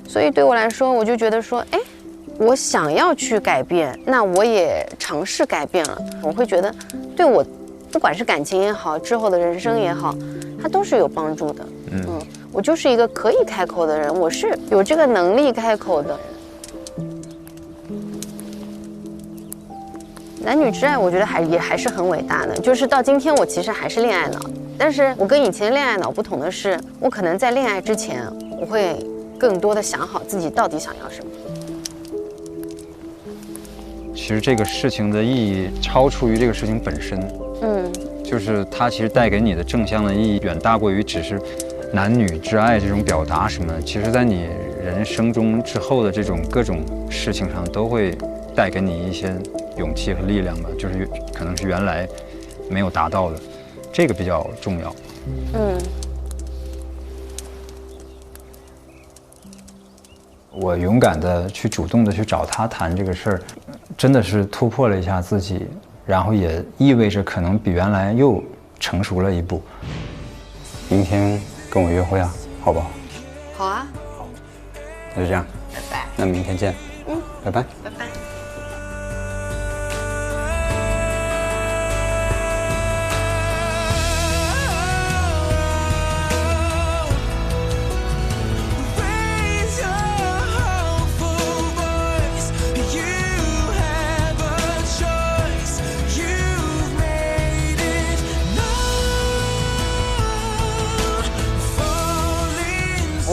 所以对我来说，我就觉得说，我想要去改变，那我也尝试改变了，我会觉得对我不管是感情也好，之后的人生也好，它都是有帮助的。我就是一个可以开口的人，我是有这个能力开口的人。男女之爱，我觉得还是很伟大的。就是到今天，我其实还是恋爱脑，但是我跟以前恋爱脑不同的是，我可能在恋爱之前，我会更多的想好自己到底想要什么。其实这个事情的意义超出于这个事情本身。就是它其实带给你的正向的意义远大过于只是男女之爱这种表达什么的。其实，在你人生中之后的这种各种事情上，都会带给你一些勇气和力量吧。就是可能是原来没有达到的，这个比较重要。我勇敢的去主动的去找他谈这个事儿，真的是突破了一下自己。然后也意味着可能比原来又成熟了一步。明天跟我约会啊，好不好？好啊。好，那就这样。拜拜。那明天见。拜拜。拜拜。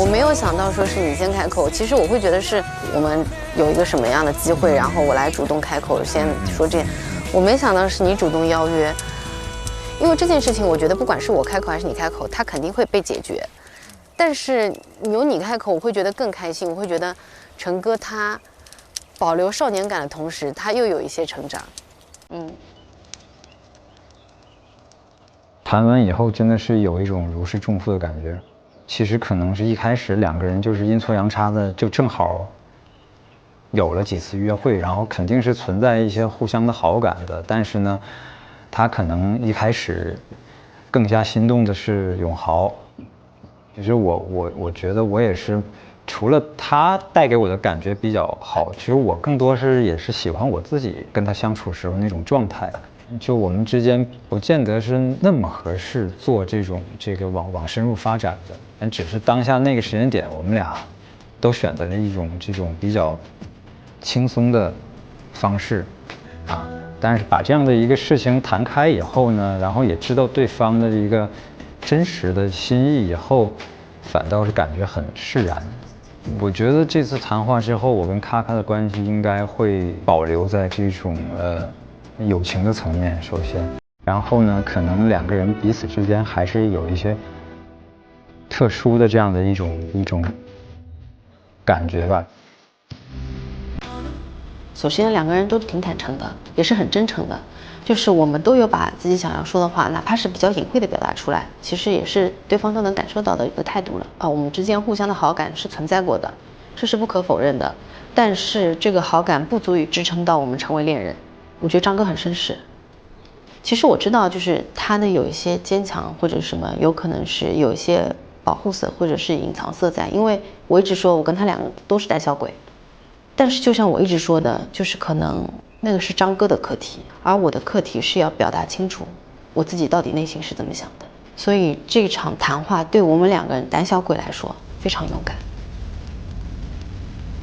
我没有想到说是你先开口，其实我会觉得是我们有一个什么样的机会，然后我来主动开口先说这，我没想到是你主动邀约，因为这件事情我觉得不管是我开口还是你开口，它肯定会被解决，但是由你开口，我会觉得更开心，我会觉得陈哥他保留少年感的同时，他又有一些成长。谈完以后真的是有一种如释重负的感觉。其实可能是一开始2个人就是阴错阳差的，就正好有了几次约会，然后肯定是存在一些互相的好感的。但是呢，他可能一开始更加心动的是永豪。其实我觉得我也是，除了他带给我的感觉比较好，其实我更多也是喜欢我自己跟他相处时候那种状态。就我们之间不见得是那么合适做这个往深入发展的，但只是当下那个时间点，我们俩都选择了一种这种比较轻松的方式啊。但是把这样的一个事情谈开以后呢，然后也知道对方的一个真实的心意以后，反倒是感觉很释然。我觉得这次谈话之后，我跟咔咔的关系应该会保留在这种友情的层面，首先，然后呢，可能2个人彼此之间还是有一些特殊的这样的一种感觉吧。首先2个人都挺坦诚的，也是很真诚的，就是我们都有把自己想要说的话，哪怕是比较隐晦的表达出来，其实也是对方都能感受到的一个态度了啊。我们之间互相的好感是存在过的，这是不可否认的，但是这个好感不足以支撑到我们成为恋人。我觉得张哥很绅士。其实我知道，就是他的有一些坚强或者什么，有可能是有一些保护色或者是隐藏色在。因为我一直说我跟他2个都是胆小鬼，但是就像我一直说的，就是可能那个是张哥的课题，而我的课题是要表达清楚我自己到底内心是怎么想的。所以这场谈话对我们2个人胆小鬼来说非常勇敢，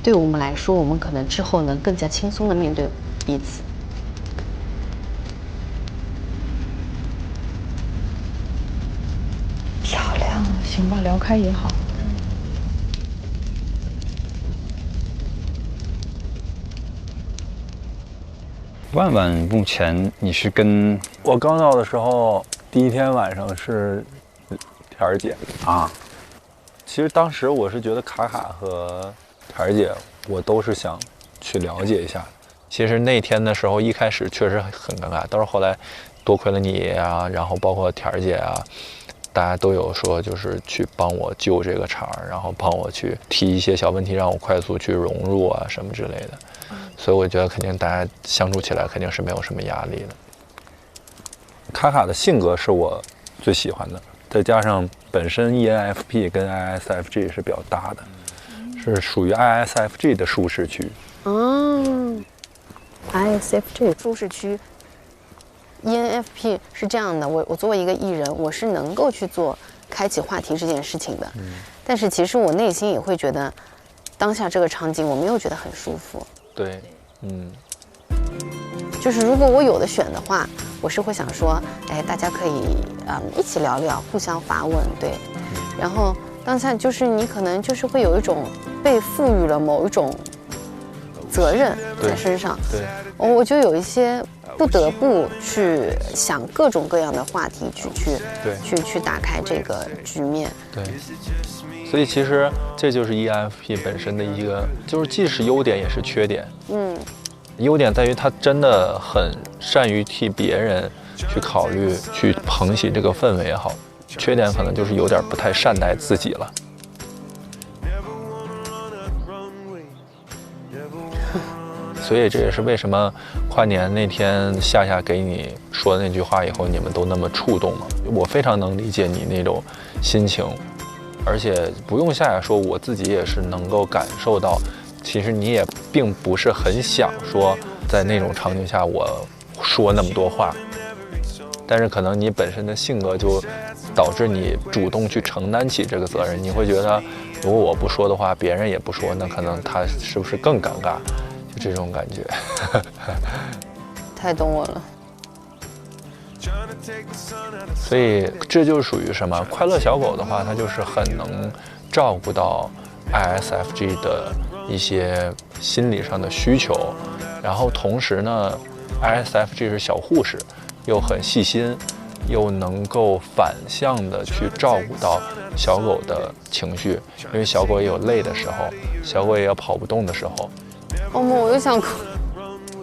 对我们来说，我们可能之后能更加轻松地面对彼此。漂行吧，聊开也好。万万目前你是跟我刚到的时候，第一天晚上是田儿姐啊。其实当时我是觉得卡卡和田儿姐，我都是想去了解一下。其实那天的时候，一开始确实很尴尬，但是后来多亏了你啊，然后包括田儿姐啊，大家都有说就是去帮我救这个场，然后帮我去提一些小问题，让我快速去融入啊什么之类的。所以我觉得肯定大家相处起来肯定是没有什么压力的。卡卡的性格是我最喜欢的，再加上本身 ENFP 跟 ISFJ 是比较搭的，是属于 ISFJ 的舒适区。ISFJ 舒适区。ENFP 是这样的，我作为一个艺人，我是能够去做开启话题这件事情的，但是其实我内心也会觉得，当下这个场景我没有觉得很舒服。对，就是如果我有的选的话，我是会想说，哎，大家可以一起聊聊，互相发问，对。然后当下就是你可能就是会有一种被赋予了某一种责任在身上，对，我就有一些不得不去想各种各样的话题去打开这个局面。对，所以其实这就是 ENFP 本身的一个，就是既是优点也是缺点。优点在于他真的很善于替别人去考虑，去捧起这个氛围也好。缺点可能就是有点不太善待自己了。所以这也是为什么跨年那天夏给你说那句话以后，你们都那么触动了。我非常能理解你那种心情，而且不用夏说，我自己也是能够感受到，其实你也并不是很想说在那种场景下我说那么多话，但是可能你本身的性格就导致你主动去承担起这个责任。你会觉得，如果我不说的话，别人也不说，那可能他是不是更尴尬？就这种感觉。太懂我了。所以这就属于什么？快乐小狗的话，它就是很能照顾到 ISFJ 的一些心理上的需求，然后同时呢 ，ISFJ 是小护士，又很细心，又能够反向的去照顾到小狗的情绪，因为小狗也有累的时候，小狗也有跑不动的时候。欧梦，我又想哭。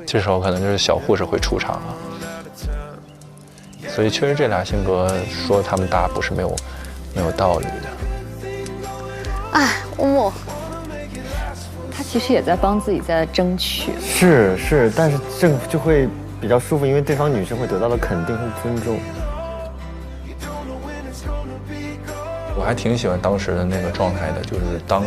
这时候可能就是小护士会出场了。所以确实这俩性格说他们搭不是没有道理的。哎，欧梦，他其实也在帮自己在争取。是，但是这个就会比较舒服，因为对方女生会得到的肯定和尊重。我还挺喜欢当时的那个状态的，就是当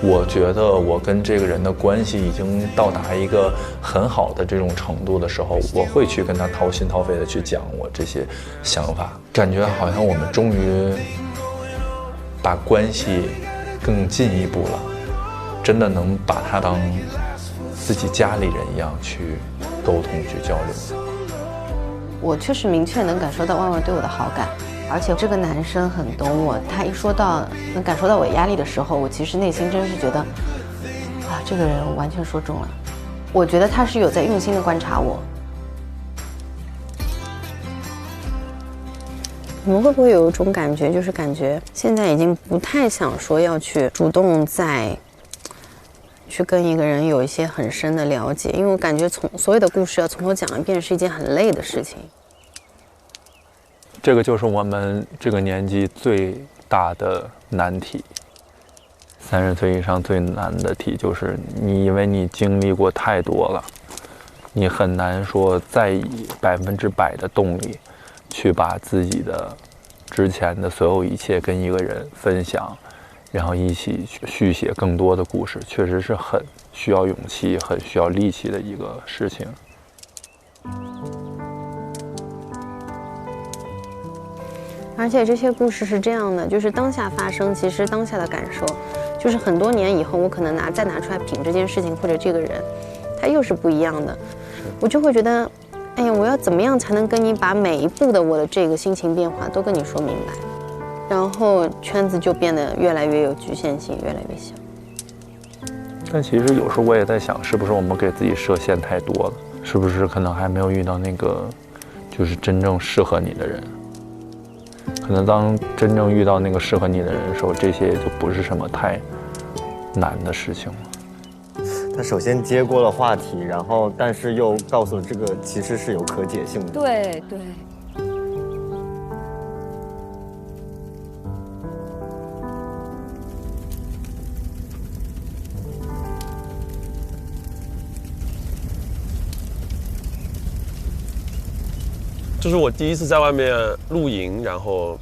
我觉得我跟这个人的关系已经到达一个很好的这种程度的时候，我会去跟他掏心掏肺的去讲我这些想法，感觉好像我们终于把关系更进一步了，真的能把他当自己家里人一样去沟通去交流。我确实明确能感受到万万对我的好感。而且这个男生很懂我，他一说到能感受到我压力的时候，我其实内心真是觉得，啊，这个人完全说中了。我觉得他是有在用心的观察我。你们会不会有一种感觉，就是感觉现在已经不太想说要去主动再去跟一个人有一些很深的了解，因为我感觉所有的故事要从头讲一遍是一件很累的事情。这个就是我们这个年纪最大的难题。30岁以上最难的题就是因为你经历过太多了，你很难说再以100%的动力去把自己的之前的所有一切跟一个人分享，然后一起续写更多的故事，确实是很需要勇气、很需要力气的一个事情。而且这些故事是这样的，就是当下发生，其实当下的感受，就是很多年以后，我可能再拿出来品这件事情或者这个人，他又是不一样的，我就会觉得，哎呀，我要怎么样才能跟你把每一步的我的这个心情变化都跟你说明白？然后圈子就变得越来越有局限性，越来越小。但其实有时候我也在想，是不是我们给自己设限太多了？是不是可能还没有遇到那个就是真正适合你的人？可能当真正遇到那个适合你的人的时候，这些就不是什么太难的事情了。他首先接过了话题，然后但是又告诉了这个其实是有可解性的。对对。这是我第一次在外面露营，然后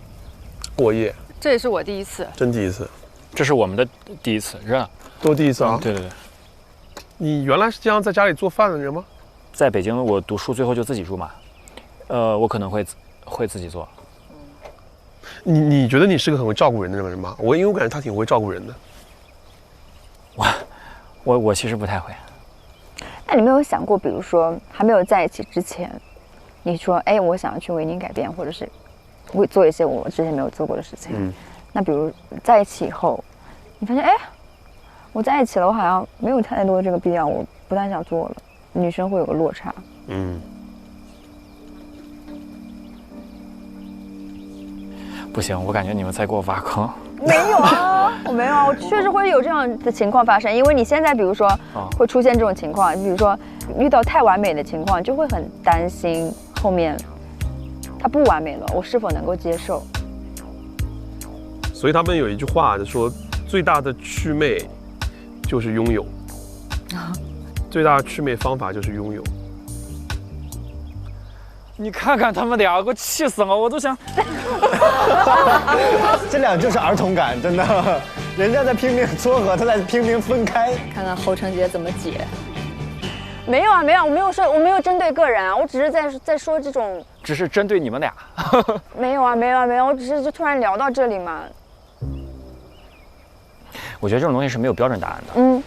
过夜。这也是我第一次，真第一次。这是我们的第一次，是吧？都第一次啊？对对对。你原来是这样在家里做饭的人吗？在北京，我读书最后就自己住嘛，我可能会自己做。你觉得你是个很会照顾人的人吗？因为我感觉他挺会照顾人的。我其实不太会。那你没有想过，比如说还没有在一起之前，你说，哎，我想要去为您改变，或者是会做一些我之前没有做过的事情。那比如在一起以后，你发现，哎，我在一起了，我好像没有太多的这个必要，我不太想做了。女生会有个落差。不行，我感觉你们在给我挖坑。没有啊，我没有啊，我确实会有这样的情况发生。因为你现在比如说会出现这种情况，比如说遇到太完美的情况，就会很担心后面它不完美了，我是否能够接受。所以他们有一句话就说，最大的祛魅就是拥有，最大的祛魅方法就是拥有。你看看他们俩，给我气死了！我都想，这俩就是儿童感，真的，人家在拼命撮合，他在拼命分开。看看侯成杰怎么解。没有啊，没有，我没有针对个人啊，我只是在说这种。只是针对你们俩。没有啊，没有啊，没有，我只是就突然聊到这里嘛。我觉得这种东西是没有标准答案的。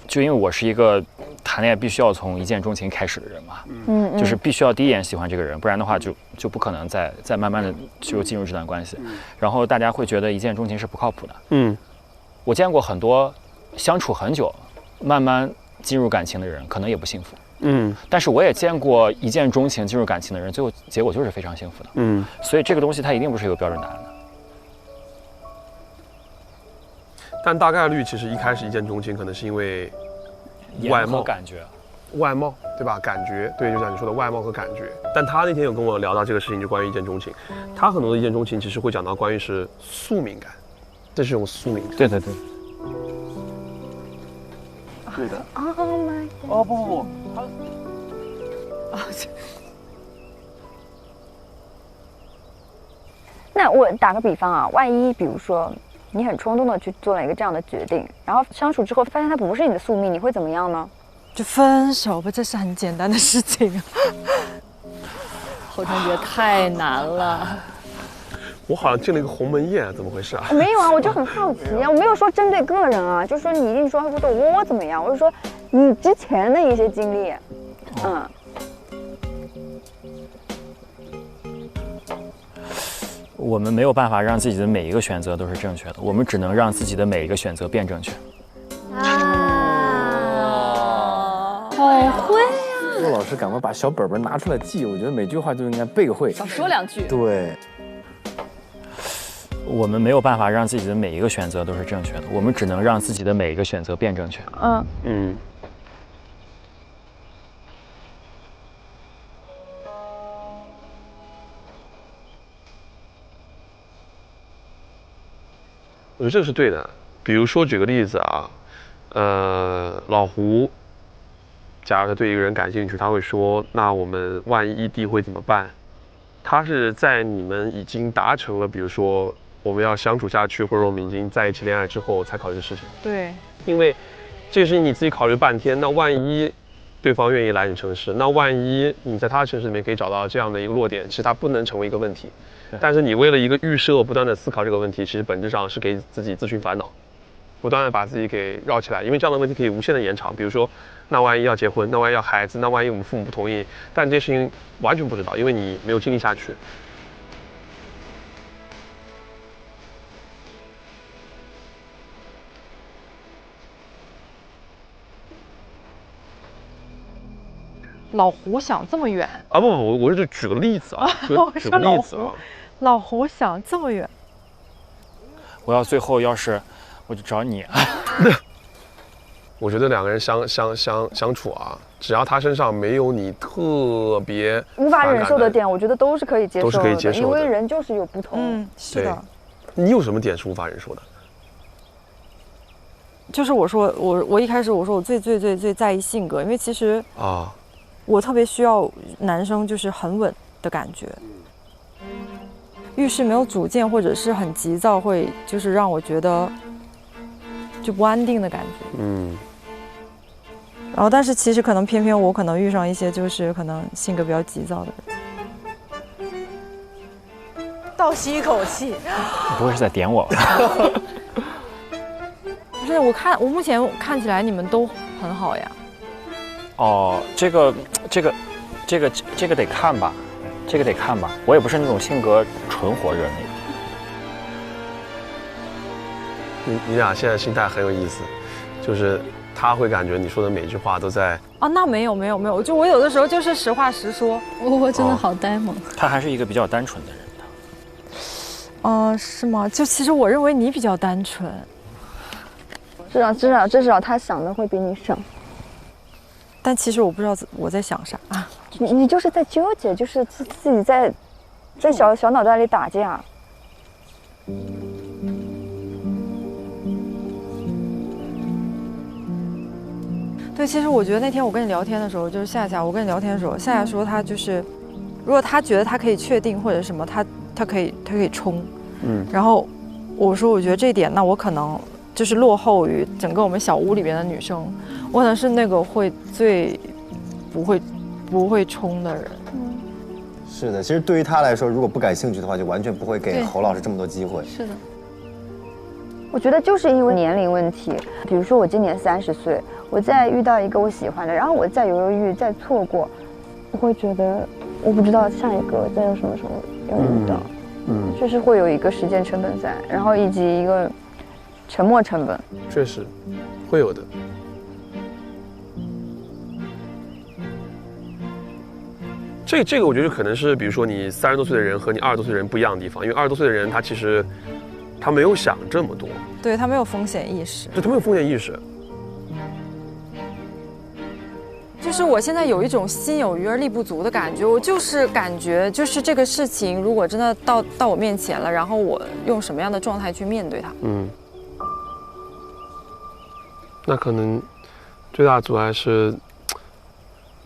就因为我是一个谈恋爱必须要从一见钟情开始的人嘛，就是必须要第一眼喜欢这个人，不然的话就不可能再慢慢的就进入这段关系。然后大家会觉得一见钟情是不靠谱的。我见过很多相处很久，慢慢进入感情的人，可能也不幸福。但是我也见过一见钟情进入感情的人，最后结果就是非常幸福的。所以这个东西它一定不是有标准答案的。但大概率其实一开始一见钟情，可能是因为外貌感觉，外貌对吧？感觉对，就像你说的外貌和感觉。但他那天有跟我聊到这个事情，就关于一见钟情。他很多的一见钟情其实会讲到关于是宿命感，这是一种宿命感。对对对。对的。Oh my。哦不，那我打个比方啊，万一比如说你很冲动的去做了一个这样的决定，然后相处之后发现它不是你的宿命，你会怎么样呢？就分手吧，这是很简单的事情。侯成杰太难了。我好像进了一个鸿门宴，怎么回事啊？没有啊，我就很好奇啊，我没有说针对个人啊，就说你一定说我怎么样，我是说你之前的一些经历，我们没有办法让自己的每一个选择都是正确的，我们只能让自己的每一个选择变正确。好会啊！骆老师赶快把小本本拿出来记，我觉得每句话就应该背会，少说两句。对，我们没有办法让自己的每一个选择都是正确的，我们只能让自己的每一个选择变正确。我觉得这个是对的。比如说举个例子啊，老胡，假如他对一个人感兴趣，他会说：“那我们万一异地会怎么办？”他是在你们已经达成了，比如说我们要相处下去，或者我们已经在一起恋爱之后才考虑的事情。对，因为这个事情你自己考虑半天，那万一对方愿意来你城市，那万一你在他的城市里面可以找到这样的一个落点，其实它不能成为一个问题。但是你为了一个预设，不断的思考这个问题，其实本质上是给自己自寻烦恼，不断的把自己给绕起来。因为这样的问题可以无限的延长。比如说，那万一要结婚，那万一要孩子，那万一我们父母不同意，但这些事情完全不知道，因为你没有经历下去。老胡想这么远啊？不，我是举个例子啊，举个例子啊。老胡想这么远，我要最后要是我就找你。我觉得两个人相处啊，只要他身上没有你特别无法忍受的点，我觉得都是可以接受的，都是可以接受的，因为人就是有不同。是的。你有什么点是无法忍受的？就是我一开始我说我最在意性格，因为其实我特别需要男生就是很稳的感觉，遇事没有主见或者是很急躁，会就是让我觉得就不安定的感觉。然后但是其实可能偏偏我可能遇上一些就是可能性格比较急躁的人。倒吸一口气，你不会是在点我吧？不是，我目前看起来你们都很好呀。哦，这个得看吧，这个得看吧。我也不是那种性格纯火热那种。你俩现在心态很有意思，就是他会感觉你说的每句话都在那没有，就我有的时候就是实话实说。我真的好呆萌。他还是一个比较单纯的人。是吗？就其实我认为你比较单纯。至少他想的会比你省。但其实我不知道我在想啥啊。你就是在纠结，就是自己在小脑袋里打架。对，其实我觉得那天我跟你聊天的时候，就是夏夏，我跟你聊天的时候，夏夏说他就是，如果他觉得他可以确定或者什么，他可以冲。然后我说我觉得这一点，那我可能就是落后于整个我们小屋里边的女生，我可能是那个会最不会冲的人。是的，其实对于他来说，如果不感兴趣的话，就完全不会给侯老师这么多机会。是的。我觉得就是因为年龄问题，比如说我今年30岁，我再遇到一个我喜欢的，然后我再犹豫再错过，我会觉得我不知道下一个再有什么时候要遇到。就是会有一个时间成本在，然后以及一个沉没成本。确实会有的。这个我觉得可能是，比如说你30多岁的人和你20多岁的人不一样的地方，因为20多岁的人他其实他没有想这么多，对，他没有风险意识，对，他没有风险意识。就是我现在有一种心有余而力不足的感觉，我就是感觉就是这个事情如果真的到我面前了，然后我用什么样的状态去面对它？那可能最大的阻碍是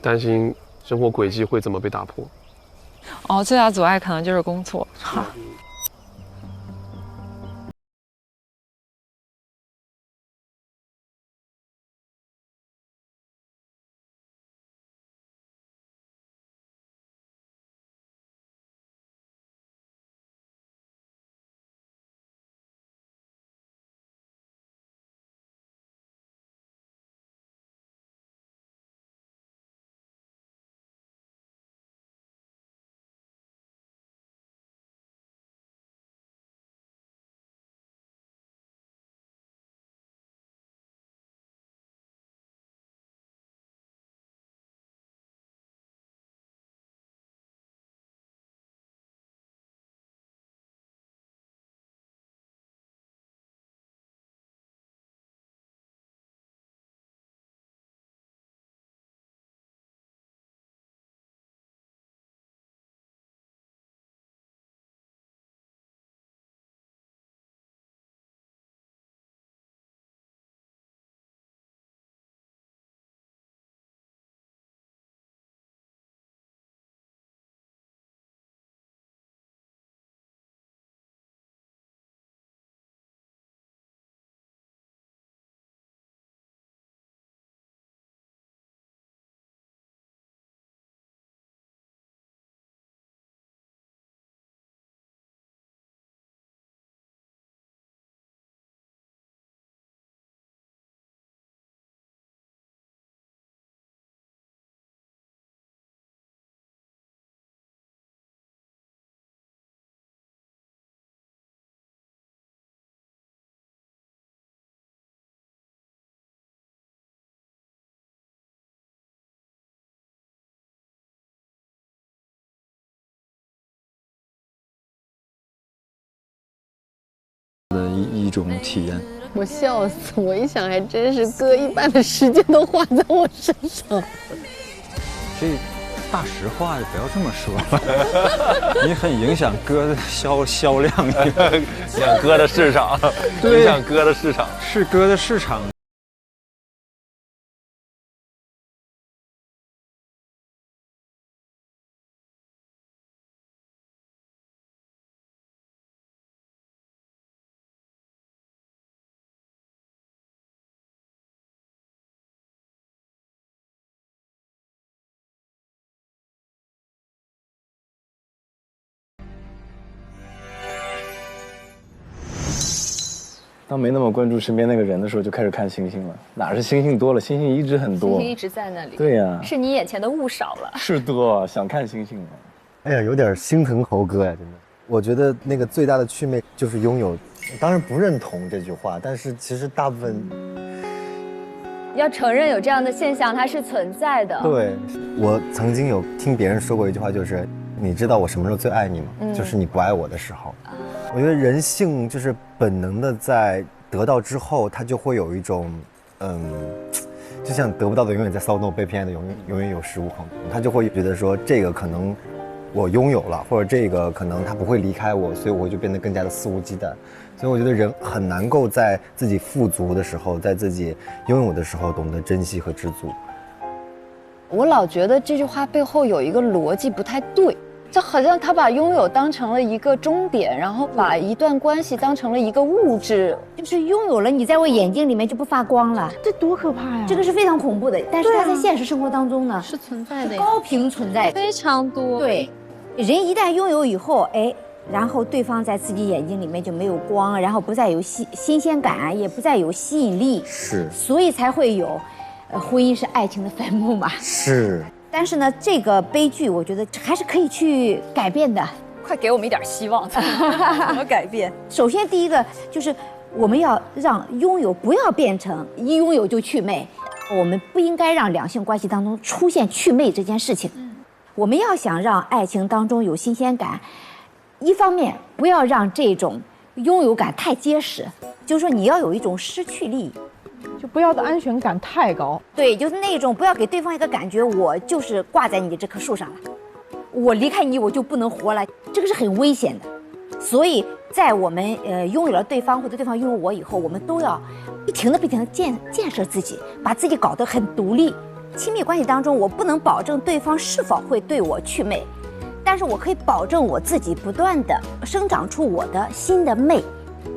担心生活轨迹会怎么被打破。最大的阻碍可能就是工作。一种体验。我笑死，我一想还真是哥一半的时间都花在我身上。这大实话不要这么说，你很影响歌的销量，影响歌的市场，影响歌的市场，是歌的市场。当没那么关注身边那个人的时候，就开始看星星了。哪是星星多了，星星一直很多。星星一直在那里。对呀，是你眼前的物少了。是的，想看星星了。哎呀，有点心疼猴哥呀，真的。我觉得那个最大的趣味就是拥有。当然不认同这句话，但是其实大部分要承认有这样的现象，它是存在的。对，我曾经有听别人说过一句话，就是你知道我什么时候最爱你吗？就是你不爱我的时候。我觉得人性就是本能的，在得到之后，他就会有一种，就像得不到的永远在骚动，被偏爱的永远有恃无恐。他就会觉得说，这个可能我拥有了，或者这个可能他不会离开我，所以我就变得更加的肆无忌惮。所以我觉得人很难够在自己富足的时候，在自己拥有的时候，懂得珍惜和知足。我老觉得这句话背后有一个逻辑不太对。就好像他把拥有当成了一个终点，然后把一段关系当成了一个物质，就是拥有了，你在我眼睛里面就不发光了，这多可怕呀！这个是非常恐怖的，但是它在现实生活当中呢是存在的，高频存在，非常多。对，人一旦拥有以后，哎，然后对方在自己眼睛里面就没有光，然后不再有新鲜感，也不再有吸引力，是，所以才会有，婚姻是爱情的坟墓嘛。是。但是呢，这个悲剧我觉得还是可以去改变的。快给我们一点希望，怎么改变？首先，第一个就是我们要让拥有不要变成一拥有就祛魅，我们不应该让两性关系当中出现祛魅这件事情。我们要想让爱情当中有新鲜感，一方面不要让这种拥有感太结实，就是说你要有一种失去力。就不要的安全感太高，对，就是那种不要给对方一个感觉，我就是挂在你这棵树上了，我离开你我就不能活了，这个是很危险的。所以在我们拥有了对方或者对方拥有我以后，我们都要不停的建设自己，把自己搞得很独立。亲密关系当中，我不能保证对方是否会对我祛魅，但是我可以保证我自己不断的生长出我的新的魅。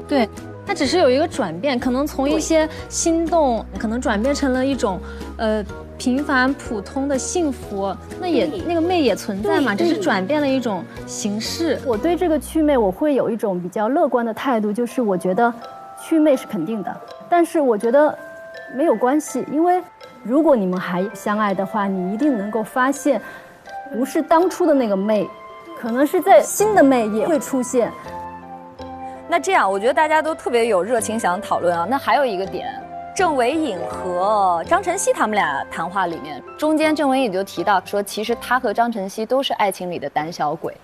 对。它只是有一个转变，可能从一些心动，可能转变成了一种，平凡普通的幸福。那个魅也存在嘛，只是转变了一种形式。我对这个祛魅，我会有一种比较乐观的态度，就是我觉得祛魅是肯定的，但是我觉得没有关系，因为如果你们还相爱的话，你一定能够发现，不是当初的那个魅，可能是在新的魅也会出现。那这样，我觉得大家都特别有热情想讨论啊。那还有一个点，郑维颖和张晨曦他们俩谈话里面，中间郑维颖就提到说，其实他和张晨曦都是爱情里的胆小鬼。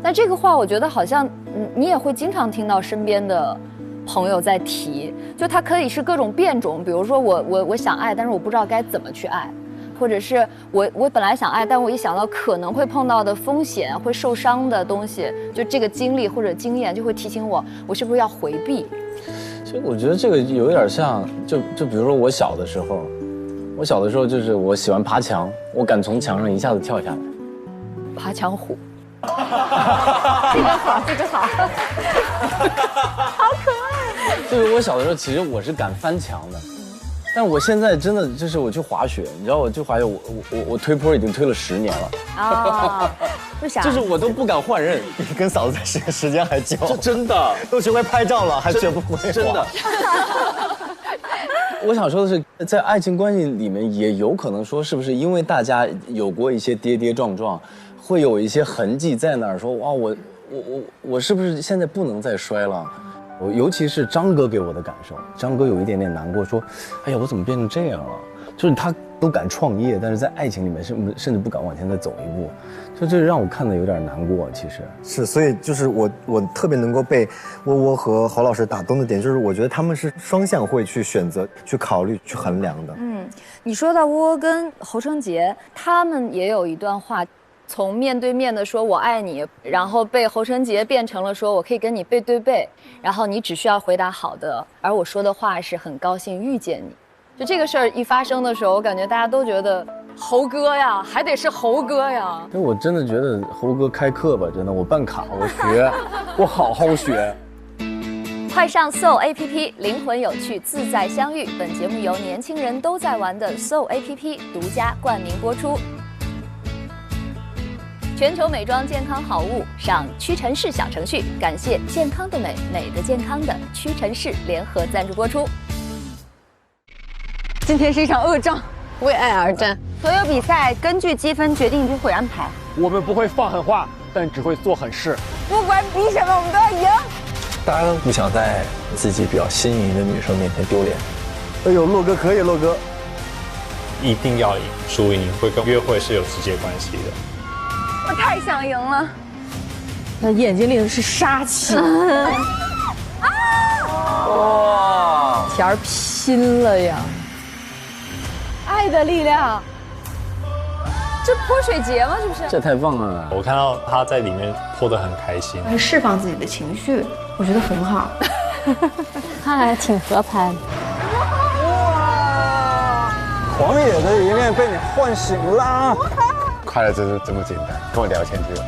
那这个话我觉得好像，你也会经常听到身边的朋友在提，就他可以是各种变种，比如说我想爱，但是我不知道该怎么去爱。或者是我本来想爱，但我一想到可能会碰到的风险、会受伤的东西，就这个经历或者经验就会提醒我是不是要回避。其实我觉得这个有点像，就比如说我小的时候就是我喜欢爬墙，我敢从墙上一下子跳下来，爬墙虎。这个好，这个好，好可爱。就是我小的时候，其实我是敢翻墙的。但我现在真的就是我去滑雪，你知道我去滑雪，我推坡已经推了10年了啊！为啥？就是我都不敢换刃，比跟嫂子在时间还久。这真的都学会拍照了，还学不会。真的。我想说的是，在爱情关系里面，也有可能说，是不是因为大家有过一些跌跌撞撞，会有一些痕迹在那儿，说哇，我是不是现在不能再摔了？尤其是张哥给我的感受，张哥有一点点难过，说：“哎呀，我怎么变成这样了？”就是他都敢创业，但是在爱情里面甚至不敢往前再走一步，就这让我看得有点难过。其实是，所以就是我特别能够被窝窝和侯老师打动的点，就是我觉得他们是双向会去选择、去考虑、去衡量的。你说到窝窝跟侯成杰，他们也有一段话，从面对面的说我爱你，然后被侯成杰变成了说我可以跟你背对背，然后你只需要回答好的，而我说的话是很高兴遇见你。就这个事儿一发生的时候，我感觉大家都觉得侯哥呀，还得是侯哥呀。就我真的觉得侯哥开课吧，真的，我办卡，我学，我好好学。快上 Soul APP， 灵魂有趣，自在相遇。本节目由年轻人都在玩的 Soul APP 独家冠名播出。全球美妆健康好物，上屈臣氏小程序。感谢健康的美，美的健康的屈臣氏联合赞助播出。今天是一场恶仗，为爱而战。所有比赛根据积分决定比会安排。我们不会放狠话，但只会做狠事。不管比什么，我们都要赢。大家都不想在自己比较心仪的女生面前丢脸。哎呦，洛哥可以，洛哥，一定要赢，输赢会跟约会是有直接关系的。我太想赢了，那眼睛里的是杀气。哇，田儿拼了呀！爱的力量，这泼水节吗？是不是？这太棒了！我看到他在里面泼得很开心，释放自己的情绪，我觉得很好。他还挺合拍的。哇！狂野的一面被你唤醒啦！快乐就是这么简单，跟我聊天就有。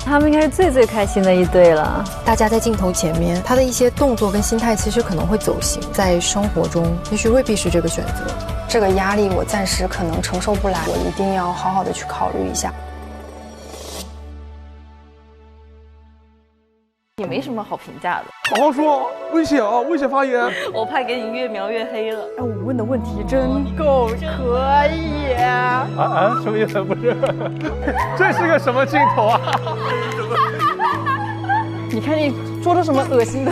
他们应该是最开心的一对了。大家在镜头前面，他的一些动作跟心态其实可能会走形，在生活中也许未必是这个选择。这个压力我暂时可能承受不来，我一定要好好的去考虑一下。也没什么好评价的。好好说，危险啊，危险发言。我怕给你越描越黑了。哎，我问的问题真够可以。什么意思？不是，这是个什么镜头啊？你看你说出什么恶心的？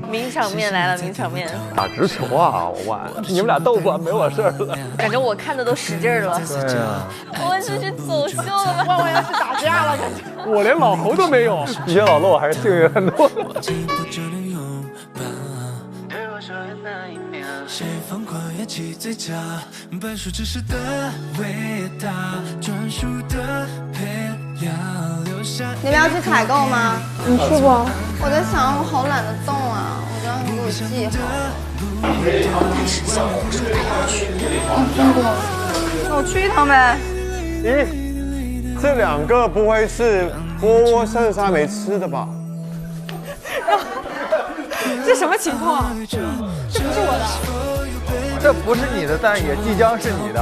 名场面来了，名场面。打直球啊，我万，你们俩斗吧，没我事儿了。感觉我看的都使劲了。对啊，我们是去走秀的吧？万万要去打架了，感觉。我连老侯都没有，比起老骆还是幸运很多。谁疯狂也起最佳，本书知识的伟大，专属的配料留下。你们要去采购吗？你去不？我在想，我好懒得动啊，我觉得很给我记好。但是小红说她要去。苹果，那我去一趟呗。咦，这两个不会是窝窝剩下没吃的吧？这什么情况？这不是我的。这不是你的，但也即将是你的。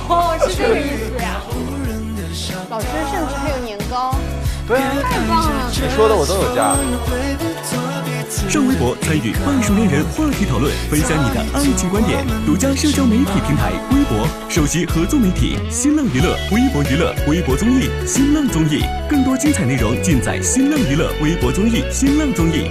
哦，是这个意思呀。老师甚至还有年糕。对啊，太棒了！你说的我都有加。上微博参与半熟恋人话题讨论，分享你的爱情观点。独家社交媒体平台微博，首席合作媒体新浪娱乐、微博娱乐、微博综艺、新浪综艺，更多精彩内容尽在新浪娱乐、微博综艺、新浪综艺。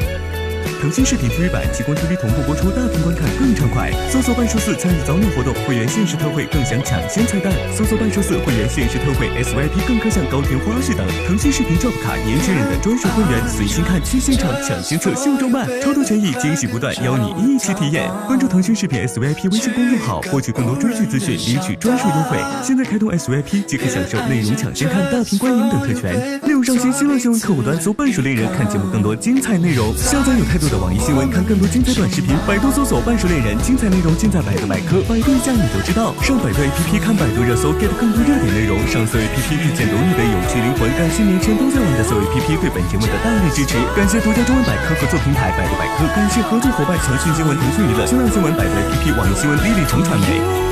腾讯视频 TV 版极光 TV 同步播出，大屏观看更畅快。搜索半数4参与早鸟活动，会员限时特惠更享抢先菜单。搜索半数4会员限时特惠 SYP 更可享高甜花絮等。腾讯视频 Job 卡年轻人的专属会员，随心看去现场抢先测秀中办，超多权益惊喜不断，邀你一起体验。关注腾讯视频 SYP 微信公众号，获取更多追剧资讯，领取专属优惠。现在开通 SYP 即可享受内容抢先看、大屏观影等特权。内容上新新浪新闻客户端搜半熟恋人，看节目更多精彩内容。下载有态度的网易新闻，看更多精彩短视频。百度搜索半熟恋人，精彩内容尽在百度百科，百度一下你就知道。上百度 APP 看百度热搜 ，get 更多热点内容。上搜 APP 遇见懂你的有趣灵魂。感谢年轻人都在玩的搜 APP 对本节目的大力支持。感谢独家中文百科合作平台百度百科。感谢合作伙伴腾讯新闻、腾讯娱乐、新浪新闻、百度 APP、网易新闻、丽丽城传媒。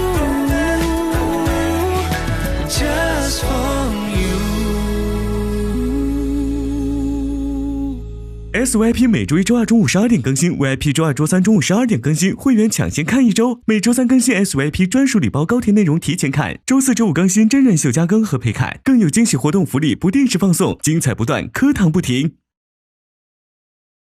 SYP 每周一、周二中午12点更新 ，VIP 周二、周三中午12点更新，会员抢先看一周。每周三更新 SYP 专属礼包高甜内容提前看，周四、周五更新真人秀加更和陪看，更有惊喜活动福利不定时放送，精彩不断，课堂不停。